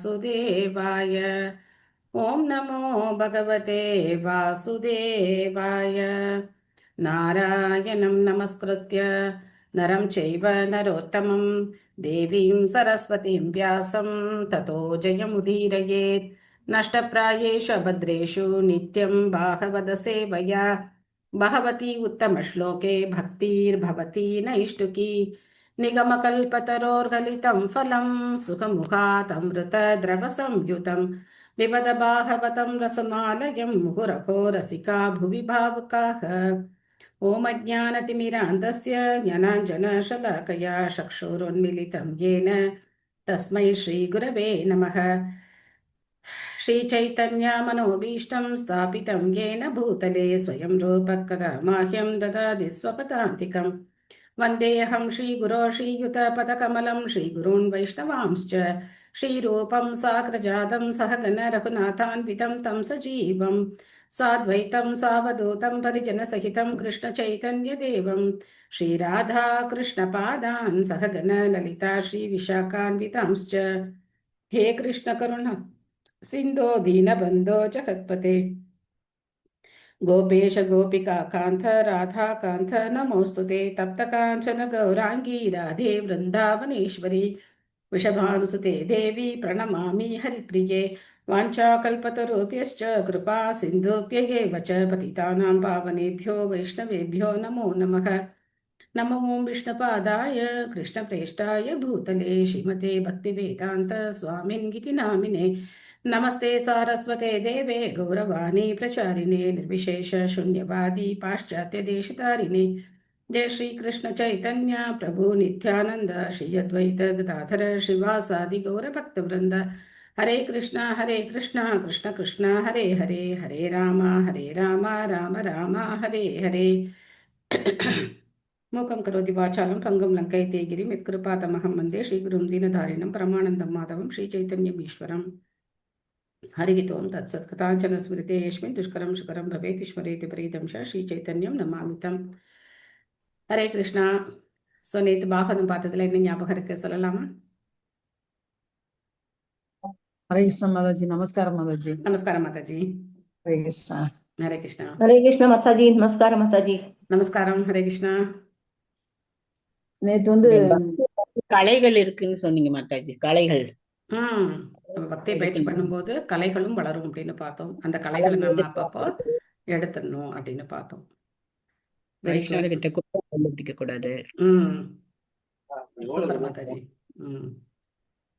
वासुदेवाय। ॐ नमो भगवते वासुदेवाय। नारायणं नमस्कृत्य नरं चैव नरोत्तमं देवीं सरस्वतीं व्यासं ततो जयमुदीरयेत्। नष्टप्रायेषु भद्रेषु नित्यं भागवत सेवया भगवती उत्तमश्लोके भक्तिर्भवती नैष्टुकी। निगमकल्पतरोर्गलितं फलं सुखमुखातमृतद्रवसंयुतं पिबत भागवतं रसमालयं मुहुरहो रसिका भुवि भावुकाः। ॐ अज्ञानतिमिरान्धस्य ज्ञानाञ्जनशलाकया चक्षुरुन्मिलितं येन तस्मै श्रीगुरवे नमः। श्रीचैतन्यमनोभीष्टं स्थापितं येन भूतले स्वयं रूपः कदा माह्यं ददाति स्वपदान्तिकम्। वन्देऽहं श्रीगुरो श्रीयुतपदकमलं श्रीगुरून् वैष्णवांश्च श्रीरूपं साग्रजातं सहगण रघुनाथान्वितं तं सजीवं साद्वैतं सावधूतं परिजनसहितं कृष्णचैतन्यदेवं श्रीराधा कृष्णपादान् सहगण ललिता श्रीविशाखान्वितांश्च। हे कृष्णकरुणा सिन्धो दीनबन्धो जगत्पते गोपेश गोपिकान्त राधाकान्त नमोऽस्तुते। तप्तकाञ्चन गौराङ्गी राधे वृन्दावनेश्वरी वृषभानुसुते देवी प्रणमामि हरिप्रिये। वाञ्छाकल्पतरुभ्यश्च कृपा सिन्धुभ्यैव च पतितानां पावनेभ्यो वैष्णवेभ्यो नमो नमः। नमो विष्णुपादाय कृष्णप्रेष्ठाय भूतले श्रीमते भक्तिवेदान्त स्वामिन्गिति नामिने। नमस्ते सारस्वते देवे गौरवाणी प्रचारिणे निर्विशेष शून्यवादी पाश्चात्य देशतारिणे। जय श्री कृष्ण चैतन्य प्रभु नित्यानंद श्री अद्वैत गदाधर श्रीवासादि गौर भक्तवृंद। हरे कृष्णा कृष्ण कृष्ण हरे हरे, हरे राम राम राम हरे हरे। मूकं करोति वाचालं पङ्गुं लङ्कयते गिरिं यत्कृपातमहं वन्दे श्रीगुरुं दीनधारिणं परमानन्दं माधवं श्रीचैतन्यमीश्वरम्। हरिः ओं तत्सत्। कथाञ्चन स्मृते यस्मिन् दुष्करं सुकरं भवेत् स्मरेति प्रीतं च श्रीचैतन्यं नमामि तम्। हरे கிருஷ்ணா. ஸோ நேற்று பாகவதம் பார்த்ததுல என்ன ஞாபகம் இருக்கு சொல்லலாமா? ஹரே கிருஷ்ணா மாதாஜி. நமஸ்காரம் மாதாஜி. நமஸ்காரம் மாதாஜி. ஹரே கிருஷ்ணா. ஹரே கிருஷ்ணா. ஹரே கிருஷ்ண மாதாஜி. நமஸ்காரம் மாதாஜி. நமஸ்காரம். ஹரே கிருஷ்ணா. நேத்து வந்து கலைகள் இருக்குன்னு சொன்னீங்க மாதாஜி. கலைகள் நம்ம பக்தியை பயிற்சி பண்ணும்போது கலைகளும் வளரும் அப்படின்னு பார்த்தோம். அந்த கலைகளை நம்ம அப்பப்போ எடுத்துடணும் அப்படின்னு பார்த்தோம். கிட்ட பிடிக்க கூடாது. சூப்பர் மாதாஜி.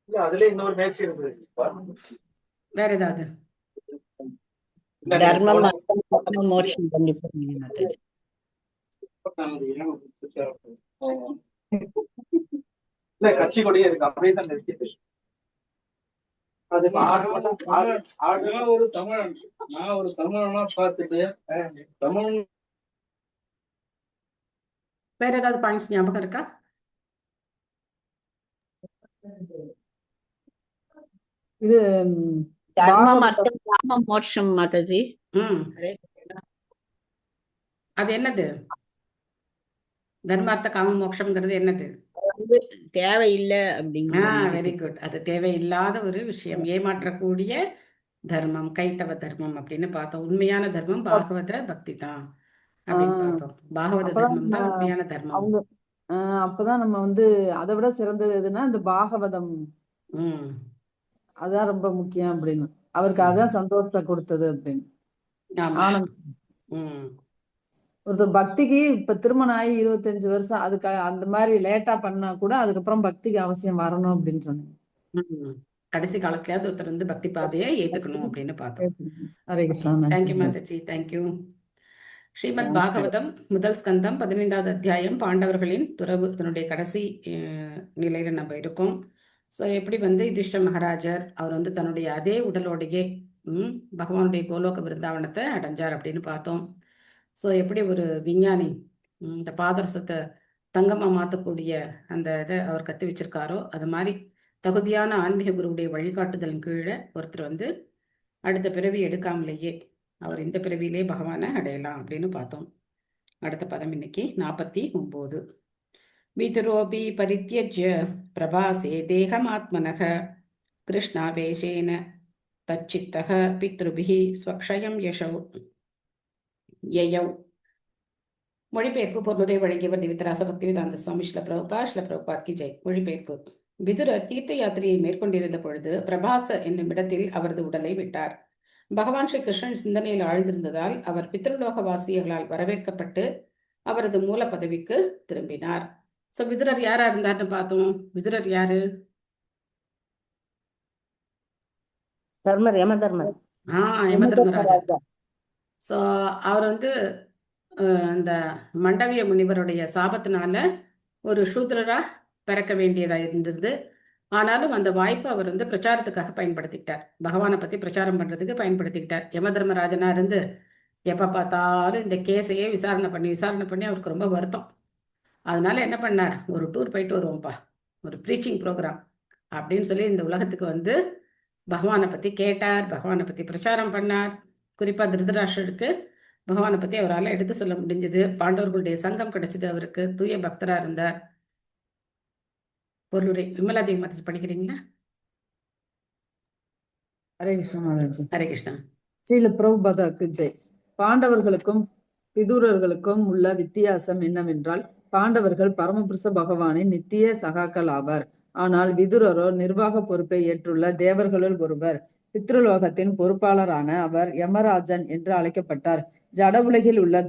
அதுல இன்னொரு மேட்ச் இருக்குது. வேற ஏதாவது தர்மம் மோட்சம் கண்டிப்பா மாதாஜி. இல்ல கட்சி கொடியே இருக்கு. அபேசன் இருக்குது. அது ஒரு தமிழன், நான் ஒரு தமிழனா பார்த்துட்டு தமிழ். வேற ஏதாவது பாயிண்ட்ஸ் ஞாபகம் இருக்கா? இது தர்மம் அர்த்தம் காமம் மோட்சம் மாதாஜி. அது என்னது? தர்மார்த்த காம மோட்சம்ங்கிறது என்னது? தேவையில்லை அப்படிங்கிற. Very good. அது தேவையில்லாத ஒரு விஷயம், ஏமாற்றக்கூடிய தர்மம், கைத்தவ தர்மம் அப்படின்னு பார்த்தோம். உண்மையான தர்மம் பாகவத பக்தி தான் அப்படின்னு பார்த்தோம். பாகவத தர்மம் தான் உண்மையான தர்மம். அப்பதான் நம்ம வந்து அதை விட சிறந்தது எதுன்னா இந்த பாகவதம், அதான் ரொம்ப முக்கியம் அப்படின்னு, அவருக்கு அதான் சந்தோஷத்தை கொடுத்தது அப்படின்னு. ஆனந்த் ஒருத்தர் பக்திக்கு இப்ப திருமணம் ஆகி 25 வருஷம் அதுக்கு அந்த மாதிரி லேட்டா பண்ணா கூட அதுக்கப்புறம் பக்திக்கு அவசியம் வரணும் அப்படின்னு சொன்னேன். கடைசி காலத்துலயாவது ஒருத்தர் வந்து பக்தி பாதையை ஏத்துக்கணும் அப்படின்னு பார்த்தோம். ஹரே கிருஷ்ணா. தேங்க்யூ மாதாஜி. தேங்க்யூ. ஸ்ரீமத் பாகவதம் முதல் ஸ்கந்தம் 15வது அத்தியாயம் பாண்டவர்களின் துறவு, தன்னுடைய கடைசி நிலையில நம்ம இருக்கோம். ஸோ எப்படி வந்து யுதிஷ்ட மகாராஜர் அவர் வந்து தன்னுடைய அதே உடலோடையே பகவானுடைய கோலோக விருந்தாவனத்தை அடைஞ்சார் அப்படின்னு பார்த்தோம். ஸோ எப்படி ஒரு விஞ்ஞானி இந்த பாதரசத்தை தங்கமாக மாற்றக்கூடிய அந்த இதை அவர் கற்று வச்சிருக்காரோ, அது மாதிரி தகுதியான ஆன்மீக குருவுடைய வழிகாட்டுதலின் கீழே ஒருத்தர் வந்து அடுத்த பிறவி எடுக்காமலேயே அவர் இந்த பிறவியிலே பகவானை அடையலாம் அப்படின்னு பார்த்தோம். அடுத்த பதம் இன்னைக்கு 49. விதுரோபி பரித்யஜ்ய பிரபாசே தேகமாத்மனக கிருஷ்ணாவேசேன தச்சித்தக பித்ருபிஹி ஸ்வக்ஷயம் யயௌ. மொழிபெயர்ப்பு பொருளுரை வழங்கியவர் திவிதராச பக்திவேதாந்த சுவாமி ஸ்ரீல பிரபுபாத் கி ஜெய். மொழிபெயர்ப்பு. விதுரர் தீர்த்த யாத்திரையை மேற்கொண்டிருந்த பொழுது பிரபாச என்னும் இடத்தில் அவரது உடலை விட்டார். பகவான் ஸ்ரீ கிருஷ்ணன் சிந்தனையில் ஆழ்ந்திருந்ததால் அவர் பித்ருலோகவாசியர்களால் வரவேற்கப்பட்டு அவரது மூல பதவிக்கு திரும்பினார். சோ விதுரர் யாரா இருந்தார்னு பார்த்தோம். விதுரர் யாரு? யமதர்மர். யமதர்மராஜா. சோ அவர் இந்த மண்டவிய முனிவருடைய சாபத்தினால ஒரு சூத்ரரா பிறக்க வேண்டியதா இருந்தது. ஆனாலும் அந்த வாய்ப்பை அவர் பிரச்சாரத்துக்காக பயன்படுத்திக்கிட்டார். பகவானை பத்தி பிரச்சாரம் பண்றதுக்கு பயன்படுத்திக்கிட்டார். யமதர்மராஜனா இருந்து எப்ப பார்த்தாலும் இந்த கேஸையே விசாரணை பண்ணி அவருக்கு ரொம்ப வருத்தம். அதனால என்ன பண்ணார், ஒரு டூர் போயிட்டு வருவோம்ப்பா, ஒரு ப்ரீச்சிங் ப்ரோக்ராம் அப்படின்னு சொல்லி இந்த உலகத்துக்கு பகவானை பத்தி கேட்டார், பகவானை பத்தி பிரச்சாரம் பண்ணார். குறிப்பா திருதராஷ்டிரருக்கு பகவானை பத்தி அவரால் எடுத்து சொல்ல முடிஞ்சது. பாண்டவர்களுடைய சங்கம் கிடைச்சது அவருக்கு. தூய பக்தரா இருந்தார். பொருளுரை விமலாதேவி மாதாஜி படிக்கிறீங்களா? ஹரே கிருஷ்ணா மாதாஜி. ஹரே கிருஷ்ணா. ஸ்ரீல பிரபுபாதாக்கு ஜெய். பாண்டவர்களுக்கும் பிதுரர்களுக்கும் உள்ள வித்தியாசம் என்னவென்றால், பாண்டவர்கள் பரமபுருஷ பகவானின் நித்திய சகாக்கள் ஆவர். ஆனால் விதுரரோ நிர்வாக பொறுப்பை ஏற்றுள்ள தேவர்களுள் ஒருவர். பித்ருலோகத்தின் பொறுப்பாளரான அவர் யமராஜன் என்று அழைக்கப்பட்டார். ஜட உலகில் உள்ள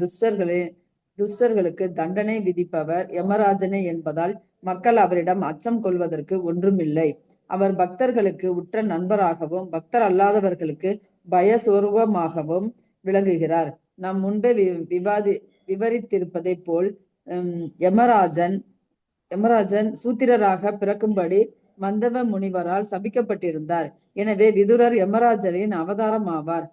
துஷ்டர்களுக்கு தண்டனை விதிப்பவர் யமராஜனே என்பதால் மக்கள் அவரிடம் அச்சம் கொள்வதற்கு ஒன்றுமில்லை. அவர் பக்தர்களுக்கு உற்ற நண்பராகவும் பக்தர் அல்லாதவர்களுக்கு பயசோர்வமாகவும் விளங்குகிறார். நாம் முன்பே விவரித்திருப்பதை போல் யமராஜன் சூத்திரராக பிறக்கும்படி மந்தவ முனிவரால் சபிக்கப்பட்டிருந்தார். எனவே விதுரர் யமராஜரின் அவதாரம் ஆவார்.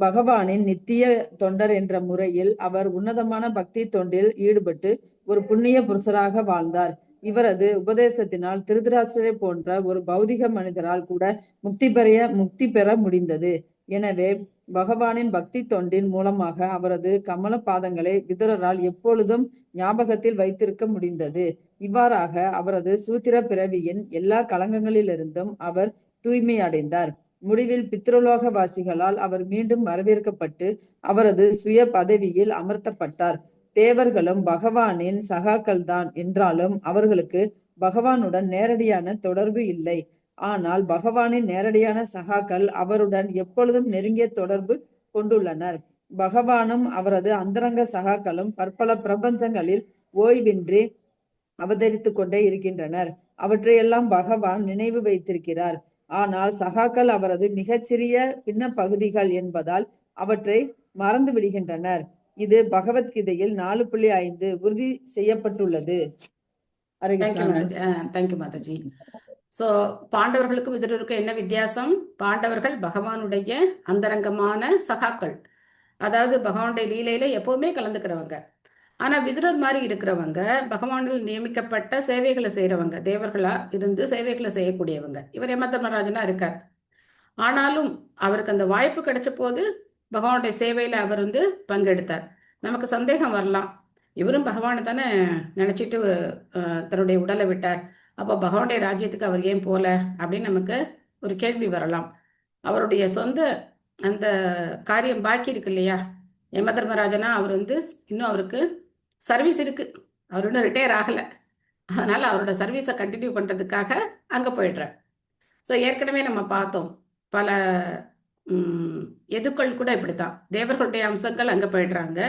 பகவானின் நித்திய தொண்டர் என்ற முறையில் அவர் உன்னதமான பக்தி தொண்டில் ஈடுபட்டு ஒரு புண்ணிய புருஷராக வாழ்ந்தார். இவரது உபதேசத்தினால் திருதராஷ்டிரரை போன்ற ஒரு பௌதிக மனிதரால் கூட முக்தி பெற முடிந்தது. எனவே பகவானின் பக்தி தொண்டின் மூலமாக அவரது கமல பாதங்களை விதுரரால் எப்பொழுதும் ஞாபகத்தில் வைத்திருக்க முடிந்தது. இவ்வாறாக அவரது சூத்திர பிறவியின் எல்லா களங்கங்களிலிருந்தும் அவர் தூய்மை அடைந்தார். முடிவில் பித்ருலோகவாசிகளால் அவர் மீண்டும் வரவேற்கப்பட்டு அவரது சுய பதவியில் அமர்த்தப்பட்டார். தேவர்களும் பகவானின் சகாக்கள் தான் என்றாலும் அவர்களுக்கு பகவானுடன் நேரடியான தொடர்பு இல்லை. ஆனால் பகவானின் நேரடியான சகாக்கள் அவருடன் எப்பொழுதும் நெருங்கிய தொடர்பு கொண்டுள்ளனர். பகவானும் அவரது அந்தரங்க சகாக்களும் பற்பல பிரபஞ்சங்களில் ஓய்வின்றி அவதரித்து கொண்டே இருக்கின்றனர். அவற்றையெல்லாம் பகவான் நினைவு வைத்திருக்கிறார். ஆனால் சகாக்கள் அவரது மிகச்சிறிய பின்ன பகுதிகள் என்பதால் அவற்றை மறந்து விடுகின்றனர். இது பகவத்கீதையில் 4.5 உறுதி செய்யப்பட்டுள்ளது. தேங்க்யூ மாதாஜி. சோ பாண்டவர்களுக்கும் விதுரருக்கும் என்ன வித்தியாசம்? பாண்டவர்கள் பகவானுடைய அந்தரங்கமான சகாக்கள், அதாவது பகவானுடைய லீலையில எப்பவுமே கலந்துக்கிறவங்க. ஆனா விதுரர் மாதிரி இருக்கிறவங்க பகவானில் நியமிக்கப்பட்ட சேவைகளை செய்யறவங்க, தேவர்களா இருந்து சேவைகளை செய்யக்கூடியவங்க. இவர் யமதர்மராஜனா இருக்கார். ஆனாலும் அவருக்கு அந்த வாய்ப்பு கிடைச்ச போது பகவானுடைய சேவையில அவர் பங்கெடுத்தார். நமக்கு சந்தேகம் வரலாம், இவரும் பகவானை தானே நினைச்சிட்டு தன்னுடைய உடலை விட்டார், அப்போ பகவானுடைய ராஜ்யத்துக்கு அவர் ஏன் போல அப்படின்னு நமக்கு ஒரு கேள்வி வரலாம். அவருடைய சொந்த அந்த காரியம் பாக்கி இருக்கு இல்லையா? யமதர்மராஜனா அவர் இன்னும் அவருக்கு சர்வீஸ் இருக்கு, அவர் இன்னும் ரிட்டையர் ஆகலை. அதனால அவரோட சர்வீஸை கண்டினியூ பண்றதுக்காக அங்கே போயிடுறார். ஸோ ஏற்கனவே நம்ம பார்த்தோம், பல எதுக்கள் கூட இப்படித்தான், தேவர்களுடைய அம்சங்கள் அங்கே போயிடுறாங்க,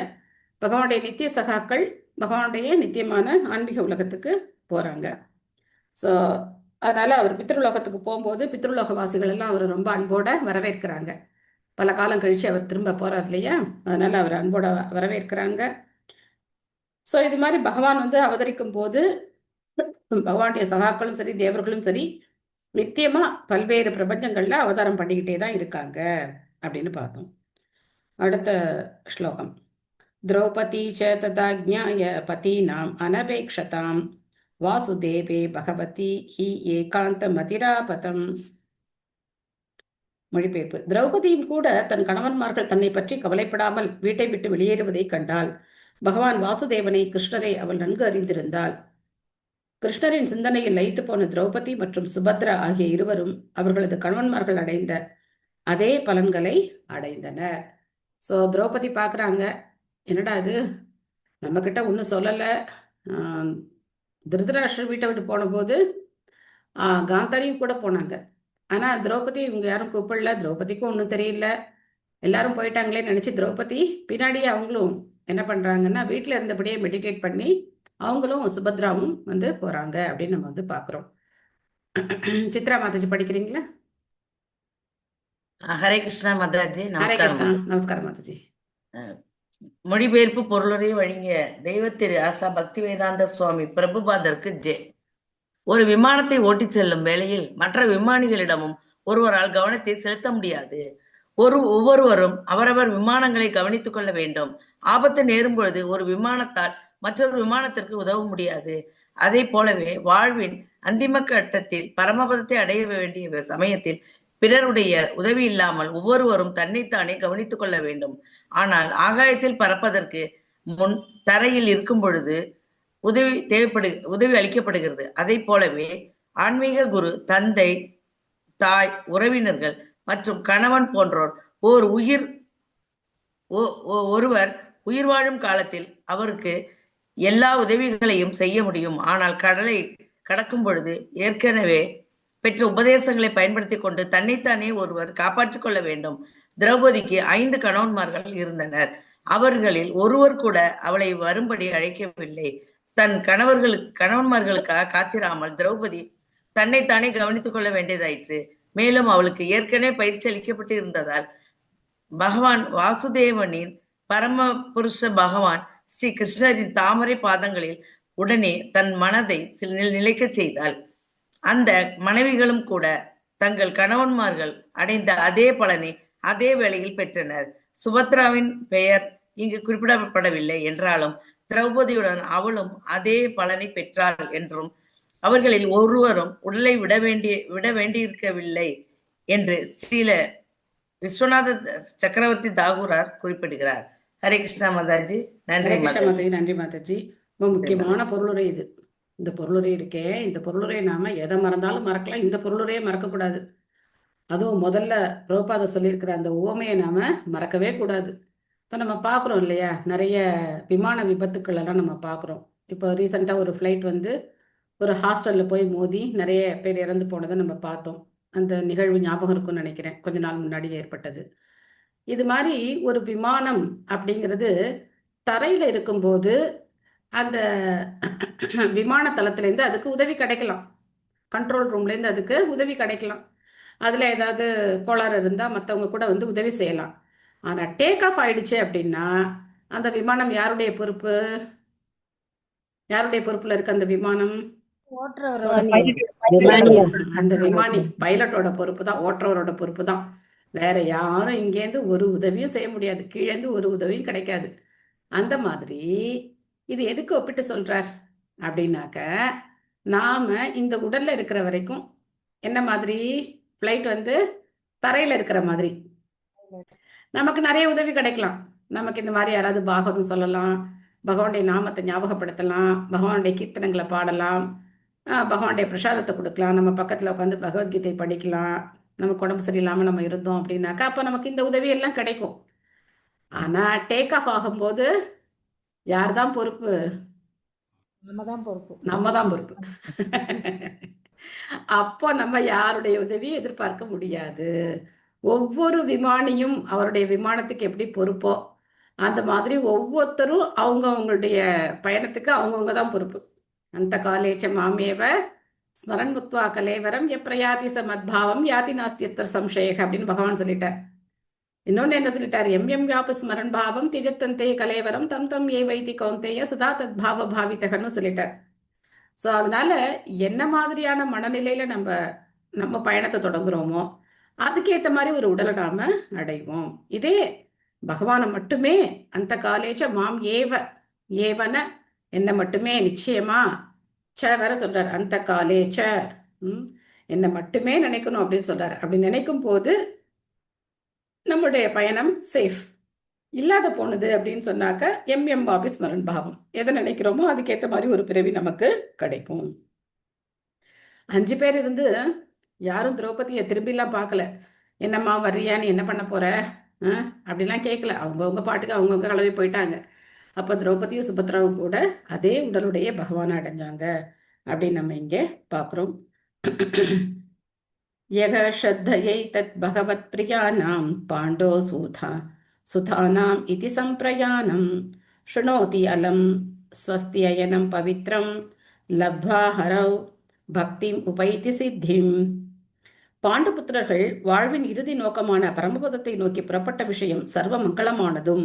பகவானுடைய நித்திய சகாக்கள் பகவானுடைய நித்தியமான ஆன்மீக உலகத்துக்கு போறாங்க. ஸோ அதனால அவர் பித்ருலோகத்துக்கு போகும்போது பித்ருலோகவாசிகள் எல்லாம் அவர் ரொம்ப அன்போட வரவேற்கிறாங்க. பல காலம் கழிச்சு அவர் திரும்ப போறார் இல்லையா, அதனால அவர் அன்போட வரவேற்கிறாங்க. ஸோ இது மாதிரி பகவான் அவதரிக்கும் போது பகவானுடைய சகாக்களும் சரி தேவர்களும் சரி நித்தியமா பல்வேறு பிரபஞ்சங்கள்ல அவதாரம் பண்ணிக்கிட்டே தான் இருக்காங்க அப்படின்னு பார்த்தோம். அடுத்த ஸ்லோகம். திரௌபதி ச ததாஜ்ஞாய பதீனாம் அனபேக்ஷதாம் வாசுதேவே பகவதி ஹி ஏகாந்த மதிராபதம். மொழிபெயர்ப்பு. திரௌபதியும் கூட தன் கணவன்மார்கள் தன்னை பற்றி கவலைப்படாமல் வீட்டை விட்டு வெளியேறுவதை கண்டாள். பகவான் வாசுதேவனை கிருஷ்ணரை அவள் நன்கு அறிந்திருந்தாள். கிருஷ்ணரின் சிந்தனையில் லயித்து போன திரௌபதி மற்றும் சுபத்ரா ஆகிய இருவரும் அவர்களது கணவன்மார்கள் அடைந்த அதே பலன்களை அடைந்தனர். ஸோ திரௌபதி பார்க்குறாங்க, என்னடா இது நம்ம கிட்ட ஒன்றும் சொல்லலை. திருதராஷ்டிரர் வீட்டை விட்டு போன போது காந்தாரியும் கூட போனாங்க. ஆனால் திரௌபதி இவங்க யாரும் கூப்பிடல, திரௌபதிக்கும் ஒன்றும் தெரியல, எல்லாரும் போயிட்டாங்களே நினச்சி திரௌபதி பின்னாடியே அவங்களும் என்ன பண்ணுறாங்கன்னா வீட்டில் இருந்தபடியே மெடிடேட் பண்ணி அவங்களும் சுபத்ராவும் வந்து போகிறாங்க அப்படின்னு நம்ம வந்து பார்க்குறோம். சித்ரா மாதாஜி படிக்கிறீங்களா? ஹரே கிருஷ்ணா மாதாஜி, ஹரே கிருஷ்ணா. நமஸ்காரம். நமஸ்காரம் மாதாஜி. மொழிபெயர்ப்பு பொருளுரை வழங்கிய தெய்வ திரு ஆசா பக்தி வேதாந்த சுவாமி பிரபுபாதருக்கு ஜெய். ஒரு விமானத்தை ஓட்டிச் செல்லும் வேளையில் மற்ற விமானிகளிடமும் ஒருவரால் கவனத்தை செலுத்த முடியாது. ஒவ்வொருவரும் அவரவர் விமானங்களை கவனித்துக் கொள்ள வேண்டும். ஆபத்து நேரும் பொழுது ஒரு விமானத்தால் மற்றொரு விமானத்திற்கு உதவ முடியாது. அதே போலவே வாழ்வின் அந்திம கட்டத்தில் பரமபதத்தை அடைய வேண்டிய சமயத்தில் பிறருடைய உதவி இல்லாமல் ஒவ்வொருவரும் தன்னைத்தானே கவனித்துக் கொள்ள வேண்டும். ஆனால் ஆகாயத்தில் பறப்பதற்கு முன் தரையில் இருக்கும் பொழுது உதவி அளிக்கப்படுகிறது. அதை போலவே ஆன்மீக குரு, தந்தை, தாய், உறவினர்கள் மற்றும் கணவன் போன்றோர் ஒருவர் உயிர் வாழும் காலத்தில் அவருக்கு எல்லா உதவிகளையும் செய்ய முடியும். ஆனால் கடலை கடக்கும் பொழுது ஏற்கனவே பெற்ற உபதேசங்களை பயன்படுத்தி கொண்டு தன்னைத்தானே ஒருவர் காப்பாற்றிக் கொள்ள வேண்டும். திரௌபதிக்கு 5 கணவன்மார்கள் இருந்தனர். அவர்களில் ஒருவர் கூட அவளை வரும்படி அழைக்கவில்லை. தன் கணவன்மார்களுக்காக காத்திராமல் திரௌபதி தன்னைத்தானே கவனித்துக் கொள்ள வேண்டியதாயிற்று. மேலும் அவளுக்கு ஏற்கனவே பயிற்சி அளிக்கப்பட்டு இருந்ததால் பகவான் வாசுதேவனின் பரம புருஷ பகவான் ஸ்ரீ கிருஷ்ணரின் தாமரை பாதங்களில் உடனே தன் மனதை நிலைக்க செய்தாள். அந்த மனைவிகளும் கூட தங்கள் கணவன்மார்கள் அடைந்த அதே பலனை அதே வேளையில் பெற்றனர். சுபத்ராவின் பெயர் இங்கு குறிப்பிடப்படவில்லை என்றாலும் திரௌபதியுடன் அவளும் அதே பலனை பெற்றாள் என்றும் அவர்களில் ஒருவரும் உடலை விட வேண்டியிருக்கவில்லை என்று ஸ்ரீல விஸ்வநாத சக்கரவர்த்தி தாகூரார் குறிப்பிடுகிறார். ஹரே கிருஷ்ணா மாதாஜி. நன்றி மாதாஜி. நன்றி மாதாஜி. ரொம்ப முக்கியமான பொருளுரை இது. இந்த பொருளுரை இருக்கே, இந்த பொருளுரை நாம எதை மறந்தாலும் மறக்கலாம், இந்த பொருளுரையே மறக்கக்கூடாது. அதுவும் முதல்ல பிரபுபாதர் சொல்லியிருக்கிற அந்த உவமையை நாம மறக்கவே கூடாது. இப்போ நம்ம பார்க்குறோம் இல்லையா, நிறைய விமான விபத்துக்கள் எல்லாம் நம்ம பார்க்குறோம். இப்போ ரீசெண்டாக ஒரு ஃப்ளைட் வந்து ஒரு ஹாஸ்டலில் போய் மோதி நிறைய பேர் இறந்து போனதை நம்ம பார்த்தோம். அந்த நிகழ்வு ஞாபகம் இருக்கும்னு நினைக்கிறேன், கொஞ்ச நாள் முன்னாடி ஏற்பட்டது. இது மாதிரி ஒரு விமானம் அப்படிங்கிறது தரையில் இருக்கும்போது அந்த விமான தளத்துலேருந்து அதுக்கு உதவி கிடைக்கலாம், கண்ட்ரோல் ரூம்லேருந்து அதுக்கு உதவி கிடைக்கலாம். அதில் ஏதாவது கோளாறு இருந்தால் மற்றவங்க கூட வந்து உதவி செய்யலாம். ஆனால் டேக் ஆஃப் ஆயிடுச்சு அப்படின்னா அந்த விமானம் யாருடைய பொறுப்பு? யாருடைய பொறுப்பில் இருக்கு அந்த விமானம்? அந்த விமானி பைலட்டோட பொறுப்பு தான், ஓட்டுறவரோட பொறுப்பு தான். வேற யாரும் இங்கேருந்து ஒரு உதவியும் செய்ய முடியாது, கீழேந்து ஒரு உதவியும் கிடைக்காது. அந்த மாதிரி இது எதுக்கு ஒப்பிட்டு சொல்றார் அப்படின்னாக்க, நாம இந்த உடல்ல இருக்கிற வரைக்கும் என்ன மாதிரி ஃப்ளைட் வந்து தரையில இருக்கிற மாதிரி நமக்கு நிறைய உதவி கிடைக்கலாம். நமக்கு இந்த மாதிரி யாராவது பாகவதம் சொல்லலாம், பகவானுடைய நாமத்தை ஞாபகப்படுத்தலாம், பகவானுடைய கீர்த்தனங்களை பாடலாம், பகவானுடைய பிரசாதத்தை கொடுக்கலாம், நம்ம பக்கத்தில் உட்காந்து பகவத்கீதை படிக்கலாம். நமக்கு உடம்பு சரியில்லாமல் நம்ம இருந்தோம் அப்படின்னாக்கா அப்போ நமக்கு இந்த உதவி எல்லாம் கிடைக்கும். ஆனால் டேக் ஆஃப் ஆகும்போது யார் தான் பொறுப்பு? நம்ம தான் பொறுப்பு. அப்போ நம்ம யாருடைய உதவியும் எதிர்பார்க்க முடியாது. ஒவ்வொரு விமானியும் அவருடைய விமானத்துக்கு எப்படி பொறுப்போ அந்த மாதிரி ஒவ்வொருத்தரும் அவங்களுடைய பயணத்துக்கு அவங்கவுங்க தான் பொறுப்பு. அந்த காலேச்ச மாமேவ ஸ்மரன் முத்வா கலேவரம் எப்ரயாதி சமத்பாவம் யாதி நாஸ்தியத்திர சம்சயக அப்படின்னு பகவான் சொல்லிட்டார். இன்னொன்னு என்ன சொல்லிட்டார்? எம் வியாப ஸ்மரன் பாவம் திஜத்தந்தே கலேவரம் தம் ஏ வைத்தி கௌந்தேய சதா தத் பாவ பாவித்தகன்னு சொல்லிட்டார். ஸோ அதனால என்ன மாதிரியான மனநிலையில நம்ம பயணத்தை தொடங்குறோமோ அதுக்கேற்ற மாதிரி ஒரு உடலை நாம அடைவோம். இதே பகவானை மட்டுமே அந்த காலேஜ மாம் ஏவன என்ன மட்டுமே நிச்சயமா வேற சொல்றார். அந்த காலேச்ச என்னை மட்டுமே நினைக்கணும் அப்படின்னு சொல்றாரு. அப்படி நினைக்கும் போது நம்முடைய பயணம் சேஃப். இல்லாத போனது அப்படின்னு சொன்னாக்க எம் பாபி ஸ்மரன் பாவம், எதை நினைக்கிறோமோ அதுக்கேற்ற மாதிரி ஒரு பிறவி நமக்கு கிடைக்கும். 5 பேர் இருந்து யாரும் திரௌபதியை திரும்பிலாம் பார்க்கல. என்னம்மா வர்றியா, நீ என்ன பண்ண போற அப்படிலாம் கேட்கல. அவங்கவுங்க பாட்டுக்கு அவங்கவுங்க கிளம்பி போயிட்டாங்க. அப்போ திரௌபதியும் சுபத்ராவும் கூட அதே உடலுடைய பகவானை அடைஞ்சாங்க அப்படின்னு நம்ம இங்கே பார்க்குறோம். யக ஸ்ரத்தையை தத் பகவத் பிரியானாம் பாண்டோ சுதானாம் இதி சம்பிரயாணம் ஸ்ருணோதி அலம் ஸ்வஸ்தியயனம் பவித்ரம் லப்த்வா ஹரவ் பக்திம் உபைதி சித்திம். பாண்டுபுத்திரர்கள் வாழ்வின் இறுதி நோக்கமான பரமபதத்தை நோக்கி புறப்பட்ட விஷயம் சர்வ மங்களமானதும்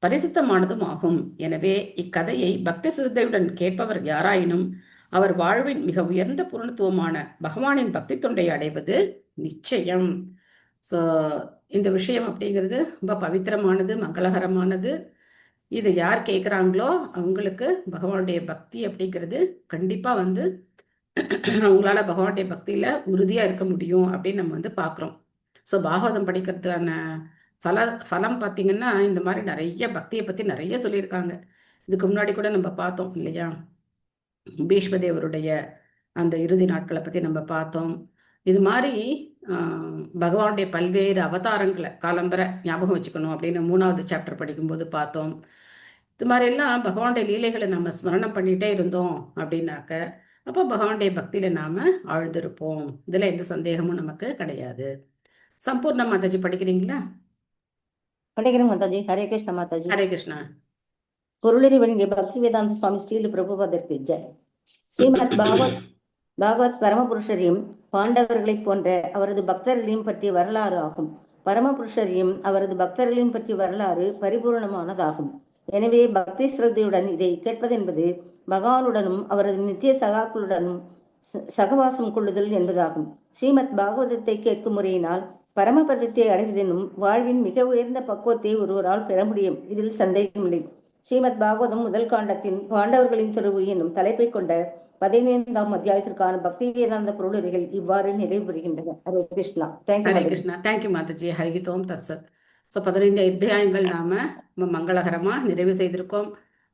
பரிசுத்தமானதும் ஆகும். எனவே இக்கதையை பக்தி சிரத்தையுடன் கேட்பவர் யாராயினும் அவர் வாழ்வின் மிக உயர்ந்த பூர்ணத்துவமான பகவானின் பக்தி தொண்டை அடைவது நிச்சயம். ஸோ இந்த விஷயம் அப்படிங்கிறது ரொம்ப பவித்திரமானது, மங்களகரமானது. இது யார் கேட்குறாங்களோ அவங்களுக்கு பகவானுடைய பக்தி அப்படிங்கிறது கண்டிப்பாக வந்து அவங்களால பகவானுடைய பக்தியில் உறுதியாக இருக்க முடியும் அப்படின்னு நம்ம வந்து பார்க்குறோம். ஸோ பாகவதம் படிக்கிறதுக்கான ஃபலம் பார்த்தீங்கன்னா இந்த மாதிரி நிறைய பக்தியை பற்றி நிறைய சொல்லியிருக்காங்க. இதுக்கு முன்னாடி கூட நம்ம பார்த்தோம் இல்லையா, பீஷ்மதேவருடைய அந்த இறுதி நாட்களை பற்றி நம்ம பார்த்தோம். இது மாதிரி பகவானுடைய பல்வேறு அவதாரங்களை காலம்பரை ஞாபகம் வச்சுக்கணும் அப்படின்னு 3வது சாப்டர் படிக்கும்போது பார்த்தோம். இது மாதிரிலாம் பகவானுடைய லீலைகளை நம்ம ஸ்மரணம் பண்ணிகிட்டே இருந்தோம் அப்படின்னாக்க அப்போ பகவானுடைய பக்தியில் நாம் ஆழ்ந்திருப்போம். இதில் எந்த சந்தேகமும் நமக்கு கிடையாது. சம்பூர்ண மாதாஜி படிக்கிறீங்களா? படிக்கிறேன் மாதாஜி. ஹரே கிருஷ்ண மாதாஜி. ஹரே கிருஷ்ணா. பொருளறி வழங்கிய பக்தி வேதாந்த சுவாமி ஸ்ரீல பிரபுபாதற்கு ஜெய். ஸ்ரீமத் பாகவத் பரமபுருஷரையும் பாண்டவர்களைப் போன்ற அவரது பக்தர்களையும் பற்றிய வரலாறு ஆகும். பரமபுருஷரையும் அவரது பக்தர்களையும் பற்றிய வரலாறு பரிபூர்ணமானதாகும். எனவே பக்தி ஸ்ரத்தையுடன் இதை கேட்பதென்பது பகவானுடனும் அவரது நித்திய சகாக்களுடனும் சகவாசம் கொள்ளுதல் என்பதாகும். ஸ்ரீமத் பாகவதத்தை கேட்கும் முறையினால் பரமபதத்தை அடைவதெனும் வாழ்வின் மிக உயர்ந்த பக்குவத்தை ஒருவரால் பெற முடியும். இதில் சந்தேகமில்லை. ஸ்ரீமத் பாகவதம் முதல் காண்டத்தின் பாண்டவர்களின் துறவு என்னும் தலைப்பை கொண்ட 15ஆம் அத்தியாயத்திற்கான பக்தி வேதாந்த பொருளுரைகள் இவ்வாறு நிறைவு பெறுகின்றன. ஹரே கிருஷ்ணா. ஹரே கிருஷ்ணா. தேங்க்யூ மாதாஜி. ஹரி ஓம் தத்சத். ஸோ 15 அத்தியாயங்கள் நாம மங்களகரமாக நிறைவு செய்திருக்கோம்.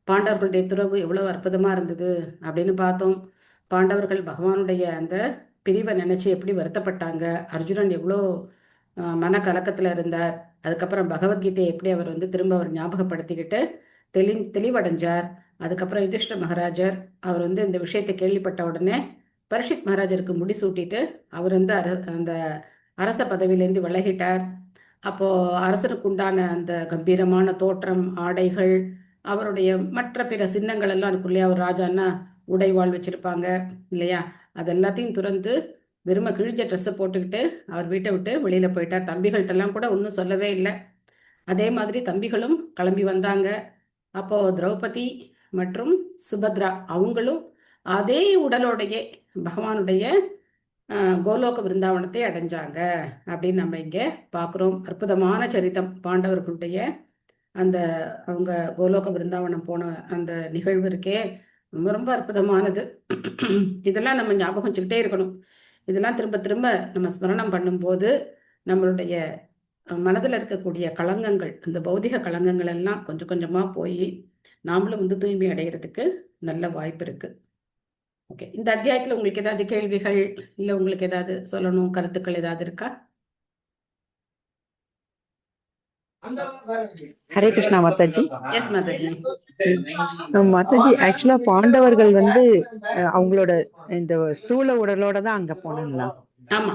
பாண்டவர்களுடைய துறவு எவ்வளவு அற்புதமாக இருந்தது அப்படின்னு பார்த்தோம். பாண்டவர்கள் பகவானுடைய அந்த பிரிவை நினைச்சு எப்படி வருத்தப்பட்டாங்க, அர்ஜுனன் எவ்வளோ மன கலக்கத்தில் இருந்தார், அதுக்கப்புறம் பகவத்கீதையை எப்படி அவர் வந்து திரும்ப அவர் ஞாபகப்படுத்திக்கிட்டு தெளிவடைஞ்சார். அதுக்கப்புறம் யுதிஷ்ட மகாராஜர் அவர் வந்து இந்த விஷயத்தை கேள்விப்பட்ட உடனே பரீட்சித் மகாராஜருக்கு முடிசூட்டிட்டு அவர் வந்து அந்த அரச பதவியிலேருந்து விலகிட்டார். அப்போ அரசனுக்கு உண்டான அந்த கம்பீரமான தோற்றம், ஆடைகள், அவருடைய மற்ற பிற சின்னங்கள் எல்லாம் இருக்கும் இல்லையா, ஒரு ராஜான்னா உடைவாள் வச்சிருப்பாங்க இல்லையா, அது எல்லாத்தையும் துறந்து வெறுமை கிழிஞ்ச ட்ரெஸ்ஸை போட்டுக்கிட்டு அவர் வீட்டை விட்டு வெளியில போயிட்டார். தம்பிகள்கிட்டலாம் கூட ஒன்றும் சொல்லவே இல்லை. அதே மாதிரி தம்பிகளும் கிளம்பி வந்தாங்க. அப்போ திரௌபதி மற்றும் சுபத்ரா அவங்களும் அதே உடலோடைய பகவானுடைய கோலோக பிருந்தாவனத்தை அடைஞ்சாங்க அப்படின்னு நம்ம இங்கே பார்க்குறோம். அற்புதமான சரித்தம் பாண்டவர்களுடைய அந்த அவங்க கோலோக பிருந்தாவனம் போன அந்த நிகழ்வு இருக்கே, ரொம்ப ரொம்ப அற்புதமானது. இதெல்லாம் நம்ம ஞாபகம் வச்சுக்கிட்டே இருக்கணும். இதெல்லாம் திரும்ப திரும்ப நம்ம ஸ்மரணம் பண்ணும்போது நம்மளுடைய மனதில் இருக்கக்கூடிய களங்கங்கள், அந்த பௌதிக களங்கங்கள் எல்லாம் கொஞ்சம் கொஞ்சமாக போய் நாமளும் வந்து தூய்மை அடைகிறதுக்கு நல்ல வாய்ப்பு இருக்கு. ஓகே, இந்த அத்தியாயத்தில் உங்களுக்கு ஏதாவது கேள்விகள் இல்லை உங்களுக்கு ஏதாவது சொல்லணும், கருத்துக்கள் ஏதாவது இருக்கா? ஹரே கிருஷ்ணா மாதாஜி. எஸ் மாதாஜி. மாதாஜி, ஆக்சுவலா பாண்டவர்கள் வந்து அவங்களோட இந்த ஸ்தூல உடலோட தான் அங்க போனாங்களா? ஆமா.